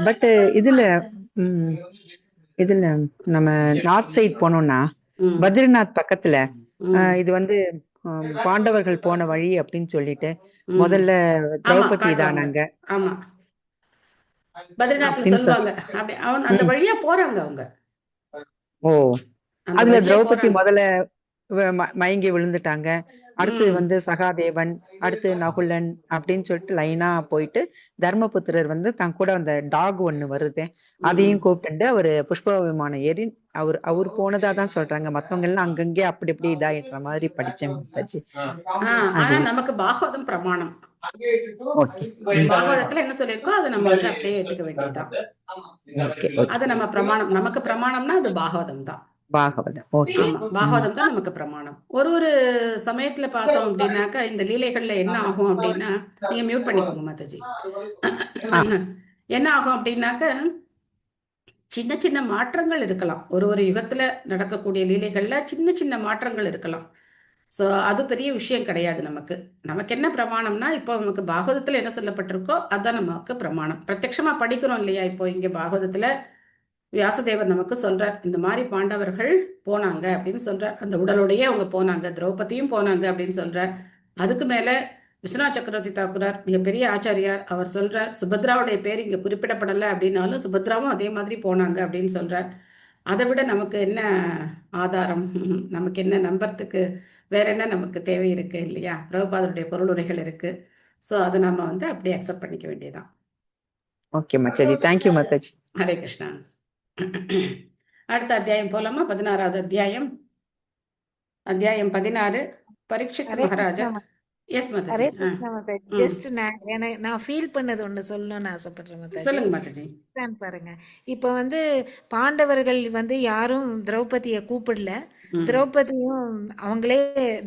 பட் இதுல நம்ம நார்த் சைட் போனோம்னா பத்ரிநாத் பக்கத்துல இது வந்து பாண்டவர்கள் போன வழி அப்படின்னு சொல்லிட்டு முதல்ல திரௌபதி தானாங்க. ஆமா, பத்ரிநாத்ல சொல்லுவாங்க. அப்படி அந்த வழியா போறாங்க அவங்க. ஓ, அதுல திரௌபதி முதல்ல மயங்கி விழுந்துட்டாங்க. அடுத்து வந்து சகாதேவன், அடுத்து நகுலன் அப்படின்னு சொல்லிட்டு லைனா போயிட்டு தர்மபுத்திரர் வந்து தன் கூட அந்த டாக் ஒண்ணு வருது, அதையும் கூப்பிட்டு அவரு புஷ்ப விமானம் ஏறி அவர் போனதா தான் சொல்றாங்க. மத்தவங்க எல்லாம் அங்கங்கே அப்படி இப்படி இதாயிடுற மாதிரி படிச்சேன். ஆனா நமக்கு பாகவதம் பிரமாணம். பாகவதத்துல என்ன சொல்லிருக்கோ அதை நம்ம வந்து அப்படியே ஏத்துக்க வேண்டியதுதான். அது நம்ம பிரமாணம். நமக்கு பிரமாணம்னா அது பாகவதம் தான். பாகவதம். ஓகே. ஆமா, பாகவதம் தான் நமக்கு பிரமாணம். ஒரு ஒரு சமயத்துல பார்த்தோம் அப்படின்னாக்கா இந்த லீலைகள்ல என்ன ஆகும் அப்படின்னா, நீங்க மியூட் பண்ணிக்கோங்க மாதாஜி. என்ன ஆகும் அப்படின்னாக்க சின்ன சின்ன மாற்றங்கள் இருக்கலாம். ஒரு ஒரு யுகத்துல நடக்கக்கூடிய லீலைகள்ல சின்ன சின்ன மாற்றங்கள் இருக்கலாம். ஸோ அது பெரிய விஷயம் கிடையாது நமக்கு. நமக்கு என்ன பிரமாணம்னா, இப்போ நமக்கு பாகவதத்துல என்ன சொல்லப்பட்டிருக்கோ அதான் நமக்கு பிரமாணம். பிரத்யக்ஷமா படிக்கிறோம் இல்லையா? இப்போ இங்க பாகவதத்துல வியாசதேவர் நமக்கு சொல்றார், இந்த மாதிரி பாண்டவர்கள் போனாங்க அப்படின்னு சொல்றார். அந்த உடலோடையே அவங்க போனாங்க, திரௌபதியும் போனாங்க அப்படின்னு சொல்றார். அதுக்கு மேல விஸ்வநாத் சக்கரவர்த்தி தாக்குரார் மிகப்பெரிய ஆச்சாரியார், அவர் சொல்றார் சுபத்ராவுடைய பேர் இங்க குறிப்பிடப்படலை அப்படின்னாலும் சுபத்ராவும் அதே மாதிரி போனாங்க அப்படின்னு சொல்றார். அதை விட நமக்கு என்ன ஆதாரம்? நமக்கு என்ன நம்புறதுக்கு வேற என்ன நமக்கு தேவை இருக்கு இல்லையா? பிரபுபாதருடைய பொருளுரைகள் இருக்கு. ஸோ அதை நம்ம வந்து அப்படியே அக்செப்ட் பண்ணிக்க வேண்டியதுதான். Okay Mataji, thank you Mataji. ஹரே கிருஷ்ணா. அடுத்த அத்தியாயம் போலாமா? 16வது அத்தியாயம். அத்தியாயம் 16. பரீட்சித் ஹரே மகாராஜா. கிருஷ்ணா எஸ் மாதாஜி. ஹரே கிருஷ்ணா மாதாஜி. ம். ஜஸ்ட் நான் ஃபீல் பண்ணது ஒன்று சொல்லணும்னு ஆசைப்படுறேன் மாதாஜி. சொல்லுங்க மாதாஜி. பாருங்க, இப்போ வந்து பாண்டவர்கள் வந்து யாரும் திரௌபதியை கூப்பிடல. ம். திரௌபதியும் அவங்களே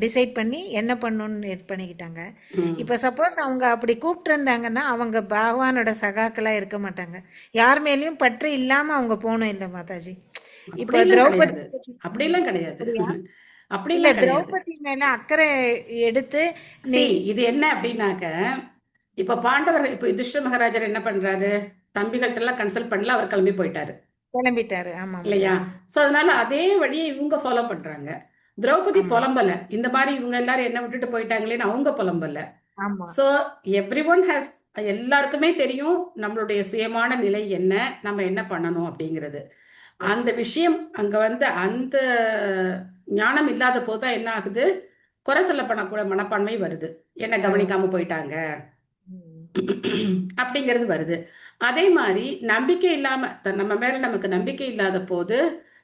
டிசைட் பண்ணி என்ன பண்ணணும்னு இது பண்ணிக்கிட்டாங்க. ம். இப்போ சப்போஸ் அவங்க அப்படி கூப்பிட்டு இருந்தாங்கன்னா அவங்க பகவானோட சகாக்களா இருக்க மாட்டாங்க. யார் மேலேயும் பற்று இல்லாம அவங்க போகணும் இல்லை மாதாஜி. இப்போ அப்படியெல்லாம் திரௌபதி கிடையாது. அப்படியெல்லாம் கிடையாது. அப்படியா? இல்ல, அப்படியெல்லாம் கிடையாது. திரௌபதி மேல அக்கறை எடுத்து See, இது என்ன அப்படின்னாக்க, இப்ப பாண்டவர்கள், இப்ப யுதிஷ்டிர மகாராஜர் என்ன பண்றாரு? தம்பிகள்ட்ட எல்லாம் கன்சல்ட் பண்ணல, அவர் கிளம்பி போயிட்டாரு கிளம்பிட்டாரு. ஆமா இல்லையா? மாதாஜி. சோ அதனால அதே வழியை இவங்க ஃபாலோ பண்றாங்க. திரௌபதி ஆமா புலம்பல, இந்த மாதிரி இவங்க எல்லாரும் என்ன விட்டுட்டு போயிட்டாங்களேன்னு அவங்க புலம்பல. ஆமா ஸோ எவ்ரி ஒன் ஹேஸ், எல்லாருக்குமே தெரியும் நம்மளுடைய சுயமான நிலை என்ன, நம்ம என்ன பண்ணணும் அப்படிங்கிறது. எஸ் அந்த விஷயம் அங்க வந்து அந்த ஞானம் இல்லாத போதுதான் என்ன ஆகுது? குறை சொல்லப்படக்கூட மனப்பான்மை வருது. என்ன வரும். கவனிக்காம போயிட்டாங்க ம். அப்படிங்கிறது வருது. அதே மாதிரி நம்பிக்கை இல்லாம நம்ம மேல நமக்கு நம்பிக்கை இல்லாத போது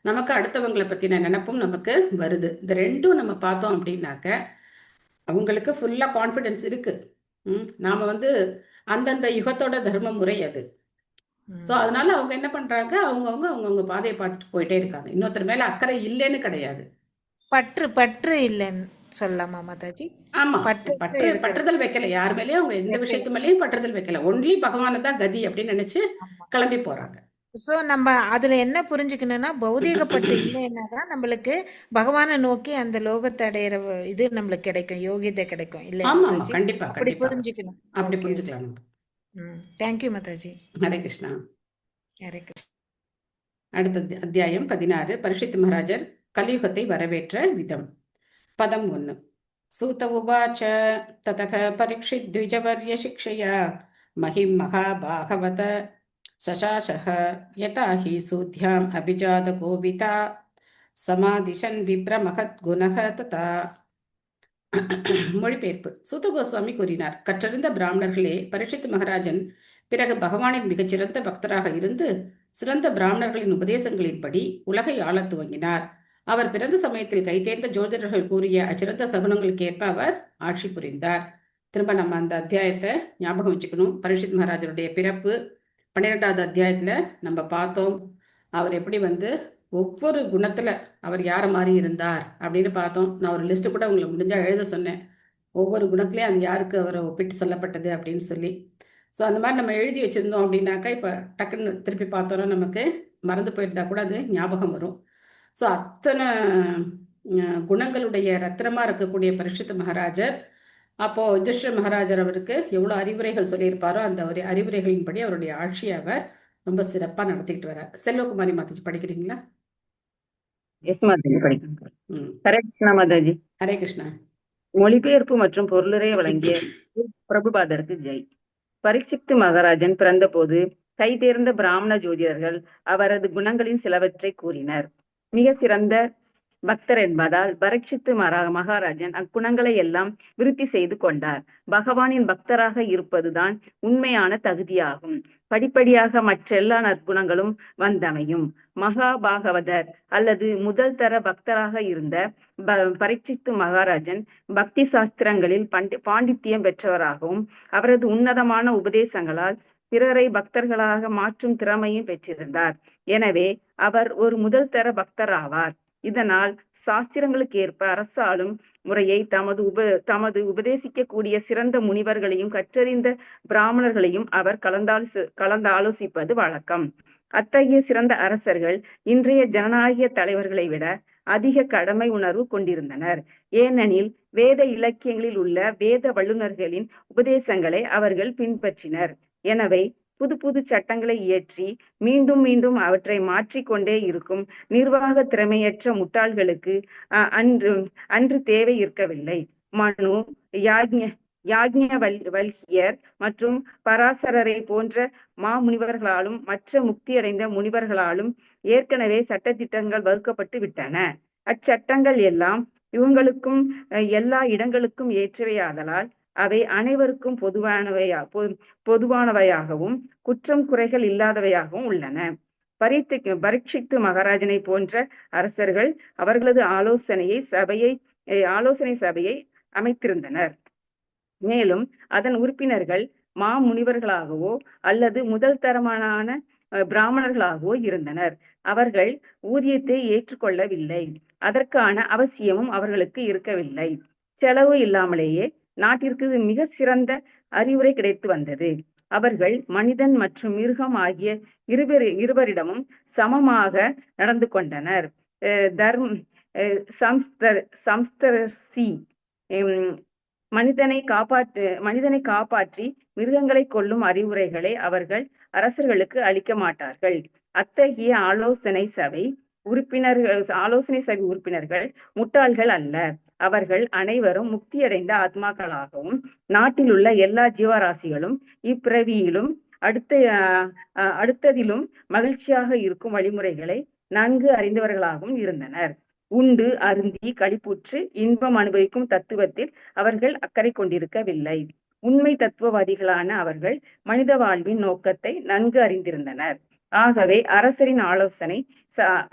நமக்கு அடுத்தவங்களை பத்தின நினைப்பும் நமக்கு வருது. இந்த ரெண்டும் நம்ம பார்த்தோம் அப்படின்னாக்க அவங்களுக்கு ஃபுல்லா கான்ஃபிடன்ஸ் இருக்கு. நாம வந்து அந்தந்த யுகத்தோட தர்ம முறை அது. ஸோ ம். அதனால அவங்க என்ன பண்றாங்க? அவங்கவுங்க பாதையை பார்த்துட்டு போயிட்டே இருக்காங்க. இன்னொருத்தர் மேல அக்கறை இல்லைன்னு கிடையாது. பற்று இல்லைன்னு சொல்லலாமா மாதாஜி? ஆமா, பற்று இருக்கிறது பற்றுதல் வைக்கல. யார் மேலேயும் அவங்க எந்த வைக்கல. விஷயத்து மேலேயும் பற்றுதல் வைக்கல. ஒன்லி பகவானை தான் கதி அப்படின்னு நினைச்சு ஆமா. கிளம்பி போறாங்க. ஸோ நம்ம அதுல என்ன புரிஞ்சுக்கணும்னா, பௌதீக பற்று இல்லைன்னா தான் நம்மளுக்கு பகவானை நோக்கி அந்த லோகத்தை அடையிற இது நம்மளுக்கு கிடைக்கும், யோகியதை கிடைக்கும் இல்லையா ஆமா ஆமா, மாதாஜி? கண்டிப்பா அப்படி கண்டிப்பா புரிஞ்சுக்கணும். அப்படி ஓகே. புரிஞ்சுக்கலாம் நம்ம. தேங்க்யூ மாதாஜி. ஹரே கிருஷ்ணா. ஹரே கிருஷ்ணா. அடுத்த அத்தியாயம் 16. பரீட்சித் மகாராஜர் கலியுகத்தை வரவேற்ற விதம். பதம் 1. சூத உவாச்ச ததக பரீட்சித் த்விஜவர்ய சிக்ஷயா மகிம் மகாபாகவத சசாசஹ யதா ஹி சூத்யாம் அபிஜாத கோவிதா சமாதிஷன் விப்ர மகத் குணஹ ததா. மொழிபெயர்ப்பு. சூத கோஸ்வாமி கூறினார், கற்றறிந்த பிராமணர்களே, பரீட்சித் மகாராஜன் பிறகு பகவானின் மிகச்சிறந்த பக்தராக இருந்து சிறந்த பிராமணர்களின் உபதேசங்களின்படி உலகை ஆளத் துவங்கினார். அவர் பிறந்த சமயத்தில் கைதேர்ந்த ஜோதிடர்கள் கூறிய அச்சிறந்த சகுனங்களுக்கு ஏற்ப அவர் ஆட்சி புரிந்தார். திரும்ப நம்ம அந்த அத்தியாயத்தை ஞாபகம் வச்சுக்கணும். பரீட்சித் மகாராஜருடைய பிறப்பு 12வது அத்தியாயத்துல நம்ம பார்த்தோம். அவர் எப்படி வந்து ஒவ்வொரு குணத்துல அவர் யார மாதிரி இருந்தார் அப்படின்னு பார்த்தோம். நான் ஒரு லிஸ்ட் கூட உங்களுக்கு முடிஞ்சா எழுத சொன்னேன். ஒவ்வொரு குணத்திலையும் அது யாருக்கு அவரை ஒப்பிட்டு சொல்லப்பட்டது அப்படின்னு சொல்லி. ஸோ அந்த மாதிரி நம்ம எழுதி வச்சிருந்தோம் அப்படின்னாக்கா இப்போ டக்குன்னு திருப்பி பார்த்தோன்னா நமக்கு மறந்து போயிருந்தா கூட அது ஞாபகம் வரும். ஸோ அத்தனை குணங்களுடைய ரத்னமா இருக்கக்கூடிய பரீட்சித் மகாராஜர், அப்போ யுதிஷ்டிர மகாராஜர் அவருக்கு எவ்வளோ அறிவுரைகள் சொல்லியிருப்பாரோ அந்த ஒரு அறிவுரைகளின்படி அவருடைய ஆட்சியை அவர் ரொம்ப சிறப்பாக நடத்திக்கிட்டு வர்றார். செல்வகுமாரி மாதாஜி படிக்கிறீங்களா? எஸ் மாதாஜி, படிக்கிறேன். ம். ஹரே கிருஷ்ணா மாதாஜி. ஹரே கிருஷ்ணா. மொழிபெயர்ப்பு மற்றும் பொருளுரை வழங்கிய பிரபுபாதருக்கு ஜெய். பரீட்சித்து மகாராஜன் பிறந்தபோது கைதேர்ந்த பிராமண ஜோதிடர்கள் அவரது குணங்களின் சிலவற்றை கூறினர். மிக சிறந்த பக்தர் என்பதால் பரீட்சித்து மகாராஜன் அக்குணங்களை எல்லாம் விருத்தி செய்து கொண்டார். பகவானின் பக்தராக இருப்பதுதான் உண்மையான தகுதியாகும். படிப்படியாக மற்றெல்லா நற்குணங்களும் வந்தமையும். மகாபாகவதர் அல்லது முதல் தர பக்தராக இருந்த பரீட்சித்து மகாராஜன் பக்தி சாஸ்திரங்களில் பாண்டித்தியம் பெற்றவராகவும் அவரது உன்னதமான உபதேசங்களால் பிறரை பக்தர்களாக மாற்றும் திறமையும் பெற்றிருந்தார். எனவே அவர் ஒரு முதல் தர பக்தர் ஆவார். இதனால் சாஸ்திரங்களுக்கு ஏற்ப அரசாளும் முறையை தமது உபதேசிக்கக்கூடிய சிறந்த முனிவர்களையும் கற்றறிந்த பிராமணர்களையும் அவர் கலந்தாலோசிப்பது வழக்கம். அத்தகைய சிறந்த அரசர்கள் இன்றைய ஜனநாயக தலைவர்களை விட அதிக கடமை உணர்வு கொண்டிருந்தனர். ஏனெனில் வேத இலக்கியங்களில் உள்ள வேத வல்லுநர்களின் உபதேசங்களை அவர்கள் பின்பற்றினர். எனவே புது புது சட்டங்களை இயற்றி மீண்டும் மீண்டும் அவற்றை மாற்றிக்கொண்டே இருக்கும் நிர்வாக திறமையற்ற முட்டாள்களுக்கு அன்று தேவை இருக்கவில்லை. மனு, யாக்ஞவல்கியர் மற்றும் பராசரரை போன்ற மாமுனிவர்களாலும் மற்ற முக்தியடைந்த முனிவர்களாலும் ஏற்கனவே சட்டத்திட்டங்கள் வகுக்கப்பட்டு விட்டன. அச்சட்டங்கள் எல்லாம் இவங்களுக்கும் எல்லா இடங்களுக்கும் ஏற்றவையாதலால் அவை அனைவருக்கும் பொதுவானவையாகவும் குற்றம் குறைகள் இல்லாதவையாகவும் உள்ளன. பரீட்சித்து மகாராஜனை போன்ற அரசர்கள் அவர்களது ஆலோசனை சபையை அமைத்திருந்தனர். மேலும் அதன் உறுப்பினர்கள் மாமுனிவர்களாகவோ அல்லது முதல் தரமான பிராமணர்களாகவோ இருந்தனர். அவர்கள் ஊதியத்தை ஏற்றுக்கொள்ளவில்லை. அதற்கான அவசியமும் அவர்களுக்கு இருக்கவில்லை. செலவு இல்லாமலேயே நாட்டிற்கு மிக சிறந்த அறிவுரை கிடைத்து வந்தது. அவர்கள் மனிதன் மற்றும் மிருகம் ஆகிய இருவரிடமும் சமமாக நடந்து கொண்டனர். மனிதனை காப்பாற்றி மிருகங்களை கொல்லும் அறிவுரைகளை அவர்கள் அரசர்களுக்கு அளிக்க மாட்டார்கள். அத்தகைய ஆலோசனை சபை உறுப்பினர்கள் முட்டாள்கள் அல்ல. அவர்கள் அனைவரும் முக்தியடைந்த ஆத்மாக்களாகவும் நாட்டில் உள்ள எல்லா ஜீவராசிகளும் இப்பிறவியிலும் அடுத்ததிலும் மகிழ்ச்சியாக இருக்கும் வழிமுறைகளை நன்கு அறிந்தவர்களாகவும் இருந்தனர். உண்டு அருந்தி களிப்புற்று இன்பம் அனுபவிக்கும் தத்துவத்தில் அவர்கள் அக்கறை கொண்டிருக்கவில்லை. உண்மை தத்துவவாதிகளான அவர்கள் மனித வாழ்வின் நோக்கத்தை நன்கு அறிந்திருந்தனர். ஆகவே அரசரின்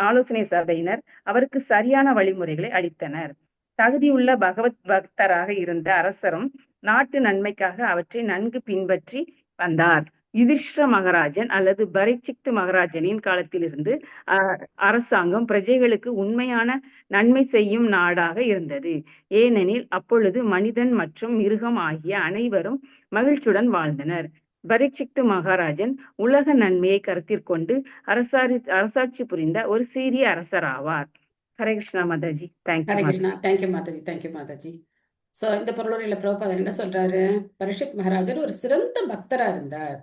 ஆலோசனை சபையினர் அவருக்கு சரியான வழிமுறைகளை அளித்தனர். தகுதியுள்ள பகவத் பக்தராக இருந்த அரசரும் நாட்டு நன்மைக்காக அவற்றை நன்கு பின்பற்றி வந்தார். யுதிஷ்டிர மகாராஜன் அல்லது பரீட்சித்து மகாராஜனின் காலத்திலிருந்து அரசாங்கம் பிரஜைகளுக்கு உண்மையான நன்மை செய்யும் நாடாக இருந்தது. ஏனெனில் அப்பொழுது மனிதன் மற்றும் மிருகம் ஆகிய அனைவரும் மகிழ்ச்சியுடன் வாழ்ந்தனர். பரீட்சித்து மகாராஜன் உலக நன்மையை கருத்தில் கொண்டு அரசாட்சி புரிந்த ஒரு சீரிய அரசராவார். ஹரே கிருஷ்ணா மாதாஜி. ஹரே கிருஷ்ணா. தேங்க்யூ மாதாஜி. சோ இந்த பொருளுரையில பிரபுபாதர் என்ன சொல்றாரு? பரீட்சித் மகாராஜர் ஒரு சிறந்த பக்தரா இருந்தார்.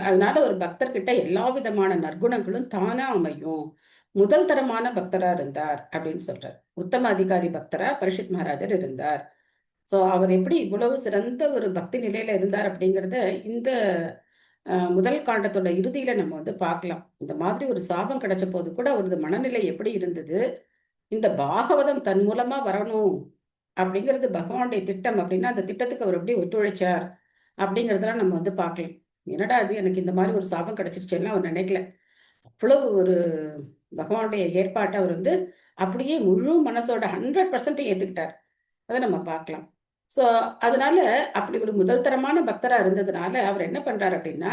அதனால ஒரு பக்தர்கிட்ட எல்லா விதமான நற்குணங்களும் தானா அமையும். முதல் தரமான பக்தரா இருந்தார் அப்படின்னு சொல்றார். உத்தம அதிகாரி பக்தரா பரீட்சித் மகாராஜர் இருந்தார். சோ அவர் எப்படி இவ்வளவு சிறந்த ஒரு பக்தி நிலையில இருந்தார் அப்படிங்கிறத இந்த முதல் காண்டத்தோட இறுதியில நம்ம பார்க்கலாம். இந்த மாதிரி ஒரு சாபம் கிடைச்ச போது கூட அவரது மனநிலை எப்படி இருந்தது, இந்த பாகவதம் தன் மூலமா வரணும் அப்படிங்கிறது பகவானுடைய திட்டம் அப்படின்னா அந்த திட்டத்துக்கு அவர் எப்படி ஒத்துழைச்சார் அப்படிங்கிறதெல்லாம் நம்ம பார்க்கலாம். என்னடா அது எனக்கு இந்த மாதிரி ஒரு சாபம் கிடைச்சிருச்சுன்னா அவர் நினைக்கல. அவ்வளவு ஒரு பகவானுடைய ஏற்பாட்டை அவர் அப்படியே முழு மனசோட 100% ஏத்துக்கிட்டார். அதை நம்ம பார்க்கலாம். ஸோ அதனால அப்படி ஒரு முதல் தரமான பக்தரா இருந்ததுனால அவர் என்ன பண்றாரு அப்படின்னா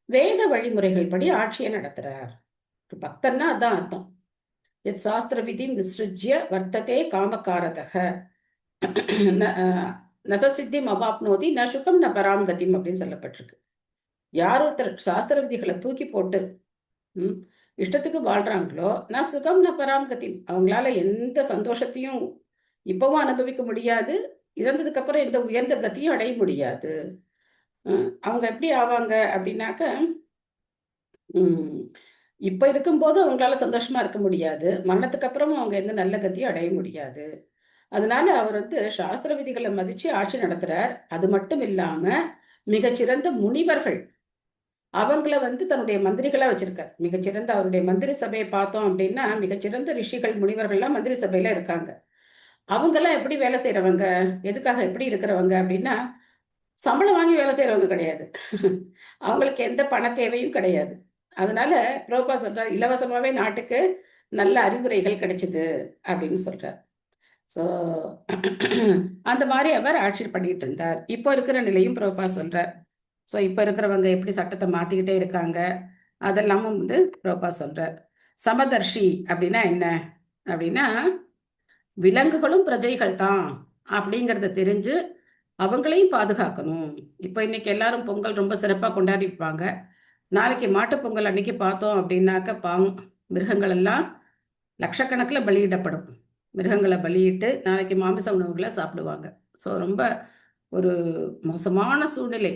வேத வழிமுறைகள் படி ஆட்சியை நடத்துறார். ஒரு பக்தர்னா அதான் அர்த்தம். சாஸ்திர விதி விசிருஜ்ய வர்த்ததே காமகாரதக நசசித்திம் அவாப்னோதி ந சுகம் ந பராம்கதிம் அப்படின்னு சொல்லப்பட்டிருக்கு. யார் ஒருத்தர் சாஸ்திர விதிகளை தூக்கி போட்டு இஷ்டத்துக்கு வாழ்றாங்களோ நான் சுகம் ந பராம்கதிம், அவங்களால எந்த சந்தோஷத்தையும் இப்பவும் அனுபவிக்க முடியாது, இறந்ததுக்கு அப்புறம் எந்த உயர்ந்த கத்தியும் அடைய முடியாது. அவங்க எப்படி ஆவாங்க அப்படின்னாக்க இப்ப இருக்கும்போது அவங்களால சந்தோஷமா இருக்க முடியாது, மரணத்துக்கு அப்புறமும் அவங்க எந்த நல்ல கத்தியும் அடைய முடியாது. அதனால அவர் சாஸ்திர விதிகளை மதிச்சு ஆட்சி நடத்துறார். அது மட்டும் இல்லாம மிகச்சிறந்த முனிவர்கள் அவங்கள தன்னுடைய மந்திரிகளா வச்சிருக்கார். மிகச்சிறந்த அவருடைய மந்திரி சபையை பார்த்தோம் அப்படின்னா மிகச்சிறந்த ரிஷிகள் முனிவர்கள்லாம் மந்திரி சபையில இருக்காங்க. அவங்கெல்லாம் எப்படி வேலை செய்யறவங்க, எதுக்காக எப்படி இருக்கிறவங்க அப்படின்னா சம்பளம் வாங்கி வேலை செய்யறவங்க கிடையாது. அவங்களுக்கு எந்த பண தேவையும் கிடையாது. அதனால பிரபுபா சொல்றார், இலவசமாவே நாட்டுக்கு நல்ல அறிவுரைகள் கிடைச்சது அப்படின்னு சொல்றார். ஸோ அந்த மாதிரி அவர் ஆட்சி பண்ணிட்டு இருந்தார். இப்போ இருக்கிற நிலையும் பிரபுபா சொல்றார். ஸோ இப்போ இருக்கிறவங்க எப்படி சட்டத்தை மாத்திக்கிட்டே இருக்காங்க அதெல்லாமும் பிரபுபா சொல்றார். சமதர்ஷி அப்படின்னா என்ன அப்படின்னா விலங்குகளும் பிரஜைகள் தான் அப்படிங்கிறத தெரிஞ்சு அவங்களையும் பாதுகாக்கணும். இப்போ இன்னைக்கு எல்லாரும் பொங்கல் ரொம்ப சிறப்பாக கொண்டாடிப்பாங்க. நாளைக்கு மாட்டுப் பொங்கல் அன்னைக்கு பார்த்தோம் அப்படின்னாக்க பாவம் மிருகங்கள் எல்லாம் லட்சக்கணக்கில் பலியிடப்படும். மிருகங்களை பலியிட்டு நாளைக்கு மாமிச உணவுகளை சாப்பிடுவாங்க. ஸோ ரொம்ப ஒரு மோசமான சூழ்நிலை.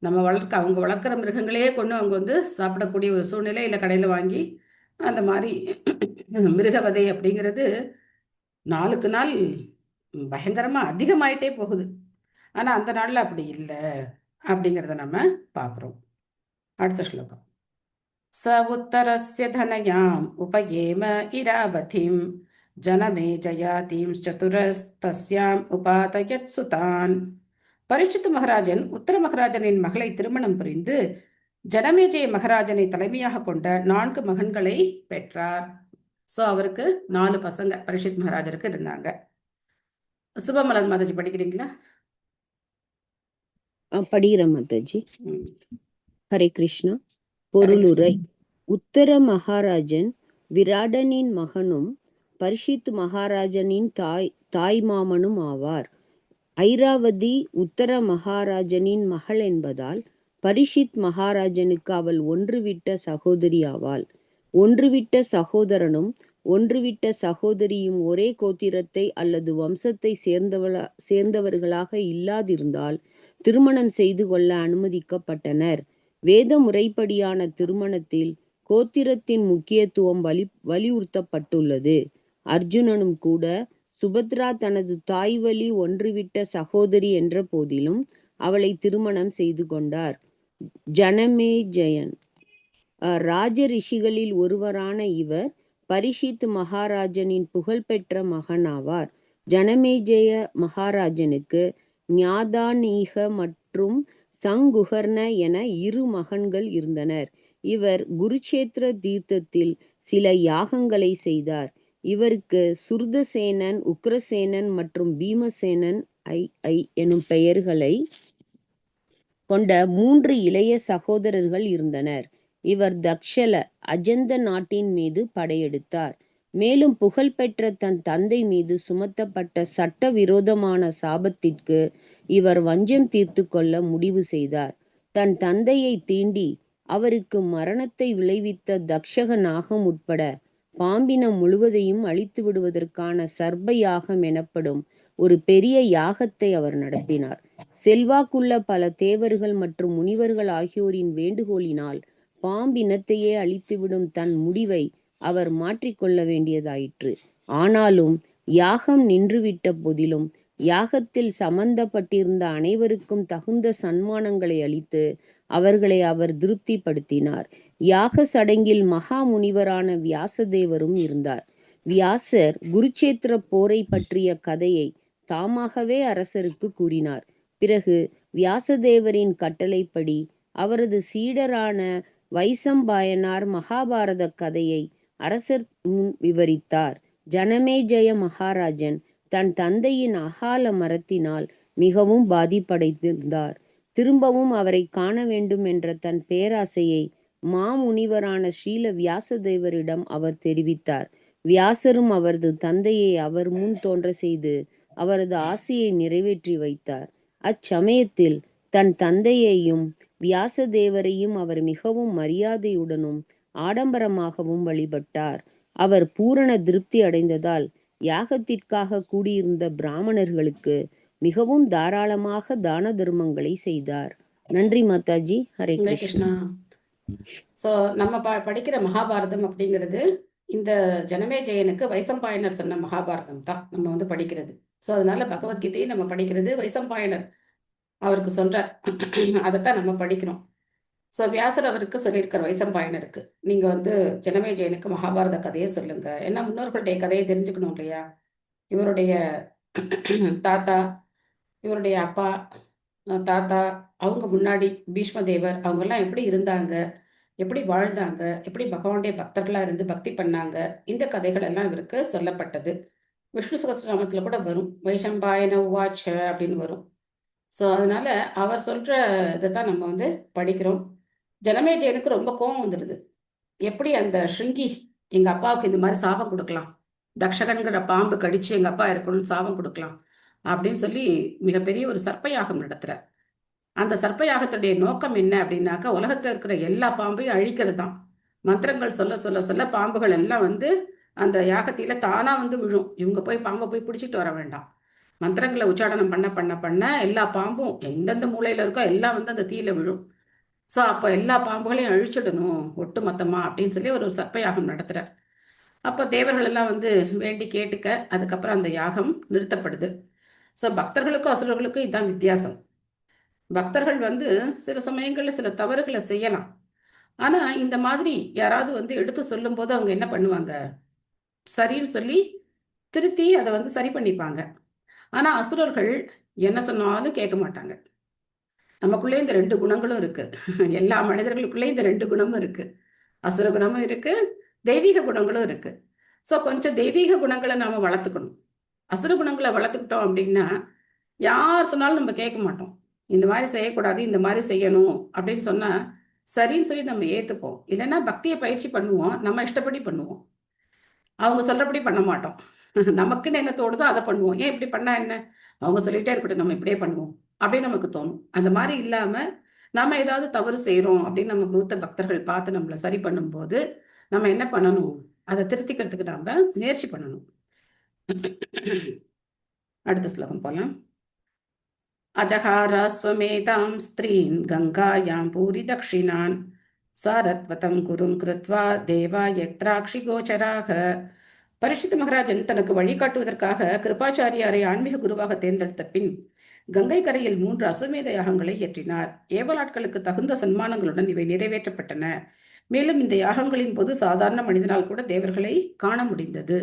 அவங்க வளர்க்குற மிருகங்களையே கொண்டு அவங்க வந்து சாப்பிடக்கூடிய ஒரு சூழ்நிலை, இல்லை கடையில் வாங்கி அந்த மாதிரி மிருகவதை அப்படிங்கிறது நாளுக்கு நாள் பயங்கரமாக அதிகமாயிட்டே போகுது. ஆனால் அந்த நாளில் அப்படி இல்லை அப்படிங்கிறத நம்ம பார்க்குறோம். அடுத்த ஸ்லோகம். ச உத்தரஸ்ய தனயாம் உபயேம இராவதிம் ஜனமே ஜயாதீம் சதுரஸ்தஸ்யாம் உபாதயத் சுதான். பரீட்சித்து மகாராஜன் உத்தர மகாராஜனின் மகளை திருமணம் புரிந்து ஜனமேஜய மகாராஜனை தலைமையாக கொண்ட 4 மகன்களை பெற்றார். ஸோ அவருக்கு 4 பசங்க பரீட்சித் மகாராஜருக்கு இருந்தாங்க. சுபமலர் மாதாஜி படிக்கிறீங்களா? படிக்கிறேன் மாதாஜி. ம். ஹரே கிருஷ்ணா. ஹரே பொருளுரை. கிருஷ்ணா. உத்தர மகாராஜன் விராடனின் மகனும் பரிஷித் மகாராஜனின் தாய் மாமனும் ஆவார். ஐராவதி உத்தர மகாராஜனின் மகள் என்பதால் பரிஷித் மகாராஜனுக்கு அவள் ஒன்றுவிட்ட சகோதரி ஆவாள். ஒன்றுவிட்ட சகோதரனும் ஒன்றுவிட்ட சகோதரியும் ஒரே கோத்திரத்தை அல்லது வம்சத்தை சேர்ந்தவர்களாக இல்லாதிருந்தால் திருமணம் செய்து கொள்ள அனுமதிக்கப்பட்டனர். வேத முறைப்படியான திருமணத்தில் கோத்திரத்தின் முக்கியத்துவம் வலியுறுத்தப்பட்டுள்ளது. அர்ஜுனனும் கூட சுபத்ரா தனது தாய் வழி ஒன்றுவிட்ட சகோதரி என்ற போதிலும் அவளை திருமணம் செய்து கொண்டார். ஜனமேஜயன் ராஜ ரிஷிகளில் ஒருவரான இவர் பரிஷித் மகாராஜனின் புகழ்பெற்ற மகனாவார். ஜனமேஜய மகாராஜனுக்கு ஞாதானீக மற்றும் சங்குகர்ண என 2 மகன்கள் இருந்தனர். இவர் குருட்சேத்திர தீர்த்தத்தில் சில யாகங்களை செய்தார். இவருக்கு சுர்தசேனன், உக்ரசேனன் மற்றும் பீமசேனன் எனும் பெயர்களை கொண்ட 3 இளைய சகோதரர்கள் இருந்தனர். இவர் தக்ஷல அஜந்த நாட்டின் மீது படையெடுத்தார். மேலும் புகழ்பெற்ற தன் தந்தை மீது சுமத்தப்பட்ட சட்டவிரோதமான சாபத்திற்கு இவர் வஞ்சம் தீர்த்து கொள்ள முடிவு செய்தார். தன் தந்தையை தீண்டி அவருக்கு மரணத்தை விளைவித்த தக்ஷக நாகம் உட்பட பாம்பினம் முழுவதையும் அழித்து விடுவதற்கான சர்ப்ப யாகம் எனப்படும் ஒரு பெரிய யாகத்தை அவர் நடத்தினார். செல்வாக்குள்ள பல தேவர்கள் மற்றும் முனிவர்கள் ஆகியோரின் வேண்டுகோளினால் பாம்பினத்தையே அழித்துவிடும் தன் முடிவை அவர் மாற்றிக்கொள்ள வேண்டியதாயிற்று. ஆனாலும் யாகம் நின்றுவிட்ட போதிலும் யாகத்தில் சம்பந்தப்பட்டிருந்த அனைவருக்கும் தகுந்த சன்மானங்களை அளித்து அவர்களை அவர் திருப்திப்படுத்தினார். யாக சடங்கில் மகா முனிவரான வியாசதேவரும் இருந்தார். வியாசர் குருட்சேத்திர போரை பற்றிய கதையை தாமாகவே அரசருக்கு கூறினார். பிறகு வியாசதேவரின் கட்டளைப்படி அவரது சீடரான வைசம்பாயனார் மகாபாரத கதையை அரசர் முன் விவரித்தார். ஜனமேஜய மகாராஜன் தன் தந்தையின் அகால மரணத்தினால் மிகவும் பாதிப்படைந்திருந்தார். திரும்பவும் அவரை காண வேண்டும் என்ற தன் பேராசையை மாமுனிவரான ஸ்ரீல வியாசதேவரிடம் அவர் தெரிவித்தார். வியாசரும் அவரது தந்தையை அவர் முன் தோன்ற செய்து அவரது ஆசையை நிறைவேற்றி வைத்தார். அச்சமயத்தில் தன் தந்தையையும் வியாசதேவரையும் அவர் மிகவும் மரியாதையுடனும் ஆடம்பரமாகவும் வழிபட்டார். அவர் பூரண திருப்தி அடைந்ததால் யாகத்திற்காக கூடியிருந்த பிராமணர்களுக்கு மிகவும் தாராளமாக தான தர்மங்களை செய்தார். நன்றி மாதாஜி. ஹரே ஹரே கிருஷ்ணா. கிருஷ்ணா. ஸோ நம்ம படிக்கிற மகாபாரதம் அப்படிங்கிறது இந்த ஜனமேஜயனுக்கு வைசம்பாயனர் சொன்ன மகாபாரதம் தான் நம்ம வந்து படிக்கிறது. ஸோ அதனால பகவத்கீதையை நம்ம படிக்கிறது வைசம்பாயனர் அவருக்கு சொல்றார். அதைத்தான் நம்ம படிக்கிறோம். ஸோ வியாசர் அவருக்கு சொல்லியிருக்கார் வைசம்பாயனருக்கு, நீங்கள் வந்து ஜனமேஜயனுக்கு மகாபாரத கதையை சொல்லுங்க. ஏன்னா முன்னோர்களுடைய கதையை தெரிஞ்சுக்கணும் இல்லையா? இவருடைய தாத்தா, இவருடைய அப்பா, தாத்தா, அவங்க முன்னாடி பீஷ்மதேவர் அவங்கெல்லாம் எப்படி இருந்தாங்க, எப்படி வாழ்ந்தாங்க, எப்படி பகவானுடைய பக்தர்களாக இருந்து பக்தி பண்ணாங்க, இந்த கதைகள் எல்லாம் இவருக்கு சொல்லப்பட்டது. விஷ்ணு சகஸ்ரநாமத்தில் கூட வரும், வைசம்பாயன உவாச்ச அப்படின்னு வரும். ஸோ அதனால அவர் சொல்கிற இதை தான் நம்ம வந்து படிக்கிறோம். ஜனமேஜயனுக்கு ரொம்ப கோபம் வந்துடுது. எப்படி அந்த ஸ்ருங்கி எங்கள் அப்பாவுக்கு இந்த மாதிரி சாபம் கொடுக்கலாம் தக்ஷகன்கிற பாம்பு கடிச்சு எங்க அப்பா இருக்கணும்னு சாபம் கொடுக்கலாம் அப்படின்னு சொல்லி மிகப்பெரிய ஒரு சர்ப்பயாகம் நடத்துறார். அந்த சர்ப்பயாகத்துடைய நோக்கம் என்ன அப்படின்னாக்கா, உலகத்துல இருக்கிற எல்லா பாம்பையும் அழிக்கிறது தான். மந்திரங்கள் சொல்ல சொல்ல சொல்ல பாம்புகள் எல்லாம் வந்து அந்த யாகத்தில தானா வந்து விழும். இவங்க போய் பாம்பை போய் பிடிச்சிட்டு வர வேண்டாம். மந்திரங்களை உச்சாடனம் பண்ண பண்ண பண்ண எல்லா பாம்பும் எந்தெந்த மூலையில இருக்கோ எல்லாம் வந்து அந்த தீயில விழும். ஸோ அப்போ எல்லா பாம்புகளையும் அழிச்சிடணும் ஒட்டு மொத்தமா அப்படின்னு சொல்லி ஒரு சர்ப்பயாகம் நடத்துறார். அப்போ தேவர்கள் எல்லாம் வந்து வேண்டி கேட்டுக்க அதுக்கப்புறம் அந்த யாகம் நிறுத்தப்படுது. ஸோ பக்தர்களுக்கும் அசுரர்களுக்கும் இதுதான் வித்தியாசம். பக்தர்கள் வந்து சில சமயங்கள்ல சில தவறுகளை செய்யலாம். ஆனா இந்த மாதிரி யாராவது வந்து எடுத்து சொல்லும் போது அவங்க என்ன பண்ணுவாங்க, சரின்னு சொல்லி திருத்தி அதை வந்து சரி பண்ணிப்பாங்க. ஆனா அசுரர்கள் என்ன சொன்னாலும் கேட்க மாட்டாங்க. நமக்குள்ளே இந்த 2 குணங்களும் இருக்கு. எல்லா மனிதர்களுக்குள்ளே இந்த 2 குணமும் இருக்கு. அசுர குணமும் இருக்கு, தெய்வீக குணங்களும் இருக்கு. ஸோ கொஞ்சம் தெய்வீக குணங்களை நாம வளர்த்துக்கணும். அசுர குணங்களை வளர்த்துக்கிட்டோம் அப்படின்னா யார் சொன்னாலும் நம்ம கேட்க மாட்டோம். இந்த மாதிரி செய்யக்கூடாது, இந்த மாதிரி செய்யணும் அப்படின்னு சொன்னா சரின்னு சொல்லி நம்ம ஏத்துப்போம். இல்லைன்னா பக்தியை பயிற்சி பண்ணுவோம், நம்ம இஷ்டப்படி பண்ணுவோம், அவங்க சொல்றபடி பண்ண மாட்டோம். நமக்குன்னு என்ன தோணுதோ அதை பண்ணுவோம். ஏன் இப்படி பண்ணா என்ன, அவங்க சொல்லிட்டே இருக்கட்டும், நம்ம இப்படியே பண்ணுவோம் அப்படின்னு நமக்கு தோணும். அந்த மாதிரி இல்லாம நம்ம ஏதாவது தவறு செய்யறோம் அப்படின்னு நம்ம பௌத்த பக்தர்கள் பார்த்து நம்மளை சரி பண்ணும்போது நம்ம என்ன பண்ணணும், அதை திருத்திக்கிறதுக்கு நாம முயற்சி பண்ணணும். அடுத்த ஸ்லோகம் போலாம். அஜகாராஸ்வமேதாம் ஸ்திரீன் கங்காயாம் பூரி தக்ஷிணான் சாரத்வதம் குரும் கிருத்வா தேவா யக்த்ராக்ஷி கோச்சராக. பரீட்சித் மகாராஜன் தனக்கு வழிகாட்டுவதற்காக கிருபாச்சாரியாரை ஆன்மீக குருவாக தேர்ந்தெடுத்த பின் கங்கை கரையில் 3 அசுவமேத யாகங்களை இயற்றினார். ஏவலாட்களுக்கு தகுந்த சன்மானங்களுடன் இவை நிறைவேற்றப்பட்டன. மேலும் இந்த யாகங்களின் போது சாதாரண மனிதனால் கூட தேவர்களை காண முடிந்தது.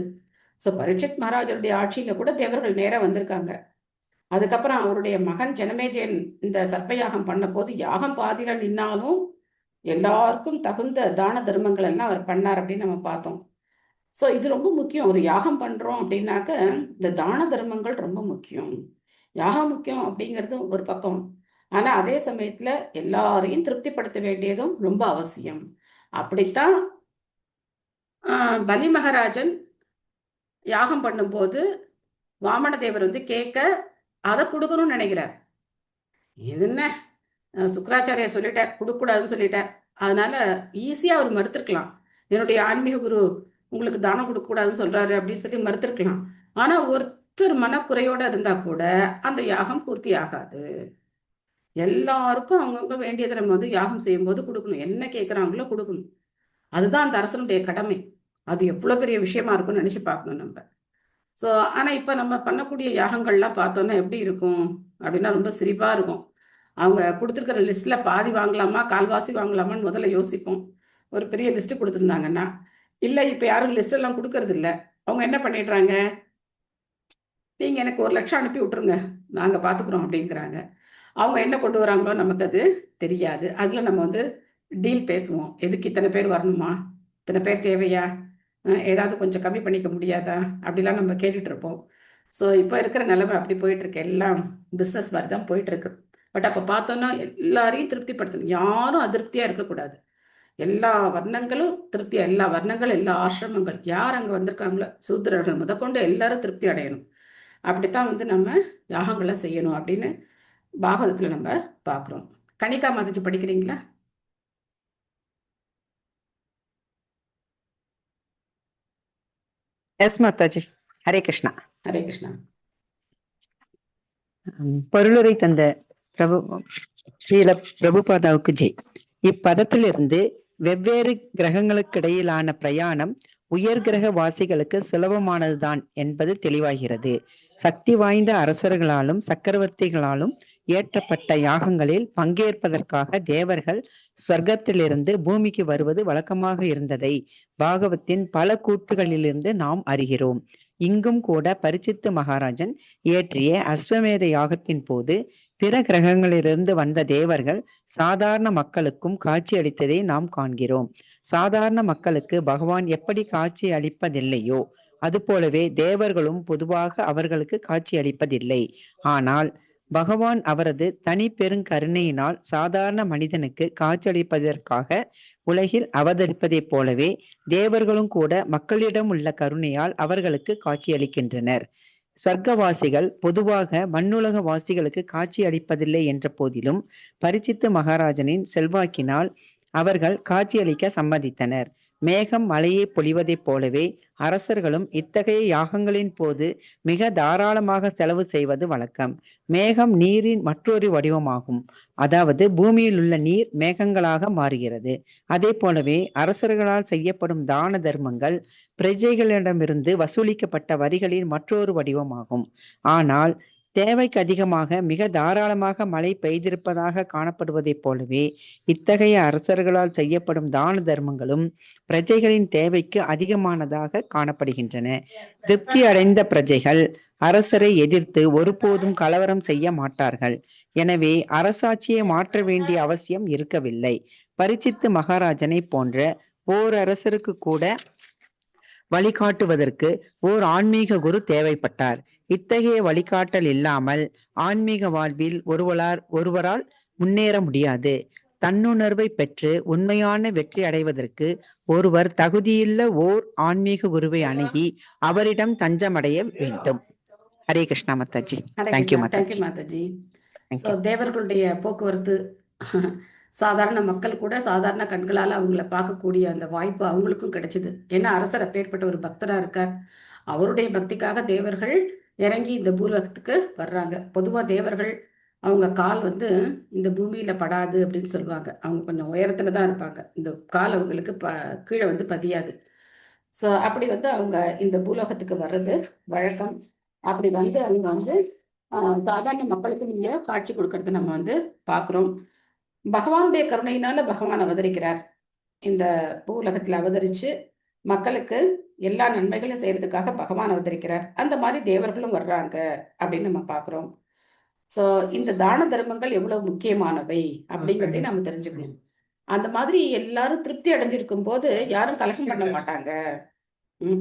ஸோ பரீட்சித் மகாராஜருடைய ஆட்சியில கூட தேவர்கள் நேரம் வந்திருக்காங்க. அதுக்கப்புறம் அவருடைய மகன் ஜனமேஜயன் இந்த சர்ப்பயாகம் பண்ண போது யாகம் பாதிகள் நின்னாலும் எல்லாருக்கும் தகுந்த தான தர்மங்கள் எல்லாம் அவர் பண்ணார் அப்படின்னு நம்ம பார்த்தோம். ஸோ இது ரொம்ப முக்கியம். ஒரு யாகம் பண்றோம் அப்படின்னாக்க இந்த தான தர்மங்கள் ரொம்ப முக்கியம். யாகம் முக்கியம் அப்படிங்கிறது ஒரு பக்கம், ஆனா அதே சமயத்துல எல்லாரையும் திருப்திப்படுத்த வேண்டியதும் ரொம்ப அவசியம். அப்படித்தான் பலி மகாராஜன் யாகம் பண்ணும்போது வாமன தேவர் வந்து கேட்க அதை கொடுக்கணும்னு நினைக்கிறார். இது என்ன, சுக்கராச்சாரியார் சொல்லிட்டார், கொடுக்கக்கூடாதுன்னு சொல்லிட்டார். அதனால ஈஸியா அவர் மறுத்திருக்கலாம். என்னுடைய ஆன்மீக குரு உங்களுக்கு தானம் கொடுக்கக்கூடாதுன்னு சொல்றாரு அப்படின்னு சொல்லி மறுத்திருக்கலாம். ஆனா ஒருத்தர் மனக்குறையோட இருந்தா கூட அந்த யாகம் பூர்த்தி ஆகாது. எல்லாருக்கும் அவங்கவுங்க வேண்டியதை நம்ம வந்து யாகம் செய்யும் போது கொடுக்கணும். என்ன கேட்குறாங்களோ கொடுக்கணும். அதுதான் அந்த அரசனுடைய கடமை. அது எவ்வளவு பெரிய விஷயமா இருக்கும்னு நினைச்சு பார்க்கணும் நம்ம. ஸோ ஆனால் இப்போ நம்ம பண்ணக்கூடிய யாகங்கள்லாம் பார்த்தோன்னா எப்படி இருக்கும் அப்படின்னா ரொம்ப சிரிப்பா இருக்கும். அவங்க கொடுத்துருக்கிற லிஸ்ட்ல பாதி வாங்கலாமா கால்வாசி வாங்கலாமான்னு முதல்ல யோசிப்போம். ஒரு பெரிய லிஸ்ட் கொடுத்துருந்தாங்கன்னா, இல்லை இப்போ யாரும் லிஸ்ட் எல்லாம் கொடுக்கறது இல்லை. அவங்க என்ன பண்ணிடுறாங்க, நீங்க எனக்கு 1 லட்சம் அனுப்பி விட்டுருங்க, நாங்க பாத்துக்கிறோம் அப்படிங்கிறாங்க. அவங்க என்ன கொண்டு வராங்களோ நமக்கு அது தெரியாது. அதுல நம்ம வந்து டீல் பேசுவோம். எதுக்கு இத்தனை பேர் வரணுமா, இத்தனை பேர் தேவையா, ஏதாவது கொஞ்சம் கம்மி பண்ணிக்க முடியாதா அப்படிலாம் நம்ம கேட்டுட்டு இருப்போம். ஸோ இப்போ இருக்கிற நிலைமை அப்படி போயிட்டு இருக்கு. எல்லாம் பிஸ்னஸ் மாதிரி தான் போயிட்டு இருக்கு. பட் அப்போ பார்த்தோன்னா எல்லாரையும் திருப்திப்படுத்தணும், யாரும் அதிருப்தியா இருக்கக்கூடாது. எல்லா வர்ணங்களும் திருப்தியா, எல்லா வர்ணங்கள் எல்லா ஆசிரமங்கள் யார் அங்கே வந்திருக்காங்களோ சூத்திரர்கள் முதற்கொண்டு எல்லாரும் திருப்தி அடையணும். அப்படித்தான் வந்து நம்ம யாகங்களை செய்யணும் அப்படின்னு பாகவதத்துல நம்ம பார்க்குறோம். கணிகா மாதாஜி படிக்கிறீங்களா? எஸ் மாதாஜி. ஹரே கிருஷ்ணா. ஹரே கிருஷ்ணா. பொருளுரை தந்த ஸ்ரீல பிரபுபாதாவுக்கு ஜெய். இப்பதத்திலிருந்து வெவ்வேறு கிரகங்களுக்கு இடையிலான பிரயாணம் உயர் கிரக வாசிகளுக்கு சுலபமானதுதான் என்பது தெளிவாகிறது. சக்தி வாய்ந்த அரசர்களாலும் சக்கரவர்த்திகளாலும் ஏற்றப்பட்ட யாகங்களில் பங்கேற்பதற்காக தேவர்கள் ஸ்வர்க்கத்திலிருந்து பூமிக்கு வருவது வழக்கமாக இருந்ததை பாகவத்தின் பல கூற்றுகளிலிருந்து நாம் அறிகிறோம். இங்கும் கூட பரீட்சித் மகாராஜன் இயற்றிய அஸ்வமேத யாகத்தின் போது பிற கிரகங்களிலிருந்து வந்த தேவர்கள் சாதாரண மக்களுக்கும் காட்சி அளித்ததை நாம் காண்கிறோம். சாதாரண மக்களுக்கு பகவான் எப்படி காட்சி அளிப்பதில்லையோ அதுபோலவே தேவர்களும் பொதுவாக அவர்களுக்கு காட்சி அளிப்பதில்லை. ஆனால் பகவான் அவரது தனி பெருங்கருணையினால் சாதாரண மனிதனுக்கு காட்சியளிப்பதற்காக உலகில் அவதரிப்பதைப் போலவே தேவர்களும் கூட மக்களிடம் உள்ள கருணையால் அவர்களுக்கு காட்சியளிக்கின்றனர். ஸ்வர்க்கவாசிகள் பொதுவாக மண்ணுலக வாசிகளுக்கு காட்சி அளிப்பதில்லை என்ற போதிலும் பரீட்சித்து மகாராஜனின் செல்வாக்கினால் அவர்கள் காட்சியளிக்க சம்மதித்தனர். மேகம் மழையை பொழிவதைப் போலவே அரசர்களும் இத்தகைய யாகங்களின் போது மிக தாராளமாக செலவு செய்வது வழக்கம். மேகம் நீரின் மற்றொரு வடிவமாகும். அதாவது பூமியில் உள்ள நீர் மேகங்களாக மாறுகிறது. அதே போலவே அரசர்களால் செய்யப்படும் தான தர்மங்கள் பிரஜைகளிடமிருந்து வசூலிக்கப்பட்ட வரிகளின் மற்றொரு வடிவமாகும். ஆனால் தேவைக்கு அதிகமாக மிக தாராளமாக மழை பெய்திருப்பதாக காணப்படுவதைப் போலவே இத்தகைய அரசர்களால் செய்யப்படும் தான தர்மங்களும் பிரஜைகளின் தேவைக்கு அதிகமானதாக காணப்படுகின்றன. திருப்தி அடைந்த பிரஜைகள் அரசரை எதிர்த்து ஒருபோதும் கலவரம் செய்ய மாட்டார்கள். எனவே அரசாட்சியை மாற்ற வேண்டிய அவசியம் இருக்கவில்லை. பரீட்சித்து மகாராஜனை போன்ற ஓர் அரசருக்கு கூட வழிகாட்டுவதற்கு ஓர் ஆன்மீக குரு தேவைப்பட்டார். இத்தகைய வழிகாட்டல் இல்லாமல் ஆன்மீக வாழ்வில் ஒருவரால் முன்னேற முடியாது. தன்னுணர்வை பெற்று உண்மையான வெற்றி அடைவதற்கு ஒருவர் தகுதியுள்ள ஓர் ஆன்மீக குருவை அணுகி அவரிடம் தஞ்சமடைய வேண்டும். ஹரே கிருஷ்ணா மாதாஜி. தேங்க்யூ மாதாஜி. மாதாஜி. தேவர்களுடைய போக்குவரத்து சாதாரண மக்கள் கூட சாதாரண கண்களால் அவங்கள பார்க்கக்கூடிய அந்த வாய்ப்பு அவங்களுக்கும் கிடைச்சிது. ஏன்னா அரசர் அப்பேற்பட்ட ஒரு பக்தராக இருக்கார். அவருடைய பக்திக்காக தேவர்கள் இறங்கி இந்த பூலோகத்துக்கு வர்றாங்க. பொதுவாக தேவர்கள் அவங்க கால் இந்த பூமியில் படாது அப்படின்னு சொல்லுவாங்க. அவங்க கொஞ்சம் உயரத்தில் தான் இருப்பாங்க. இந்த கால் அவங்களுக்கு கீழே பதியாது. ஸோ அப்படி அவங்க இந்த பூலோகத்துக்கு வர்றது வழக்கம். அப்படி அவங்க சாதாரண மக்களுக்கு நீங்கள் காட்சி கொடுக்கறது நம்ம பார்க்குறோம். பகவானுடைய கருணையினால பகவான் அவதரிக்கிறார். இந்த பூலகத்தில் அவதரிச்சு மக்களுக்கு எல்லா நன்மைகளும் செய்யறதுக்காக பகவான் அவதரிக்கிறார். அந்த மாதிரி தேவர்களும் வர்றாங்க அப்படின்னு நம்ம பார்க்குறோம். ஸோ இந்த தான தர்மங்கள் எவ்வளவு முக்கியமானவை அப்படிங்கிறதையும் நம்ம தெரிஞ்சுக்கணும். அந்த மாதிரி எல்லாரும் திருப்தி அடைஞ்சிருக்கும் போது யாரும் கலகம் பண்ண மாட்டாங்க.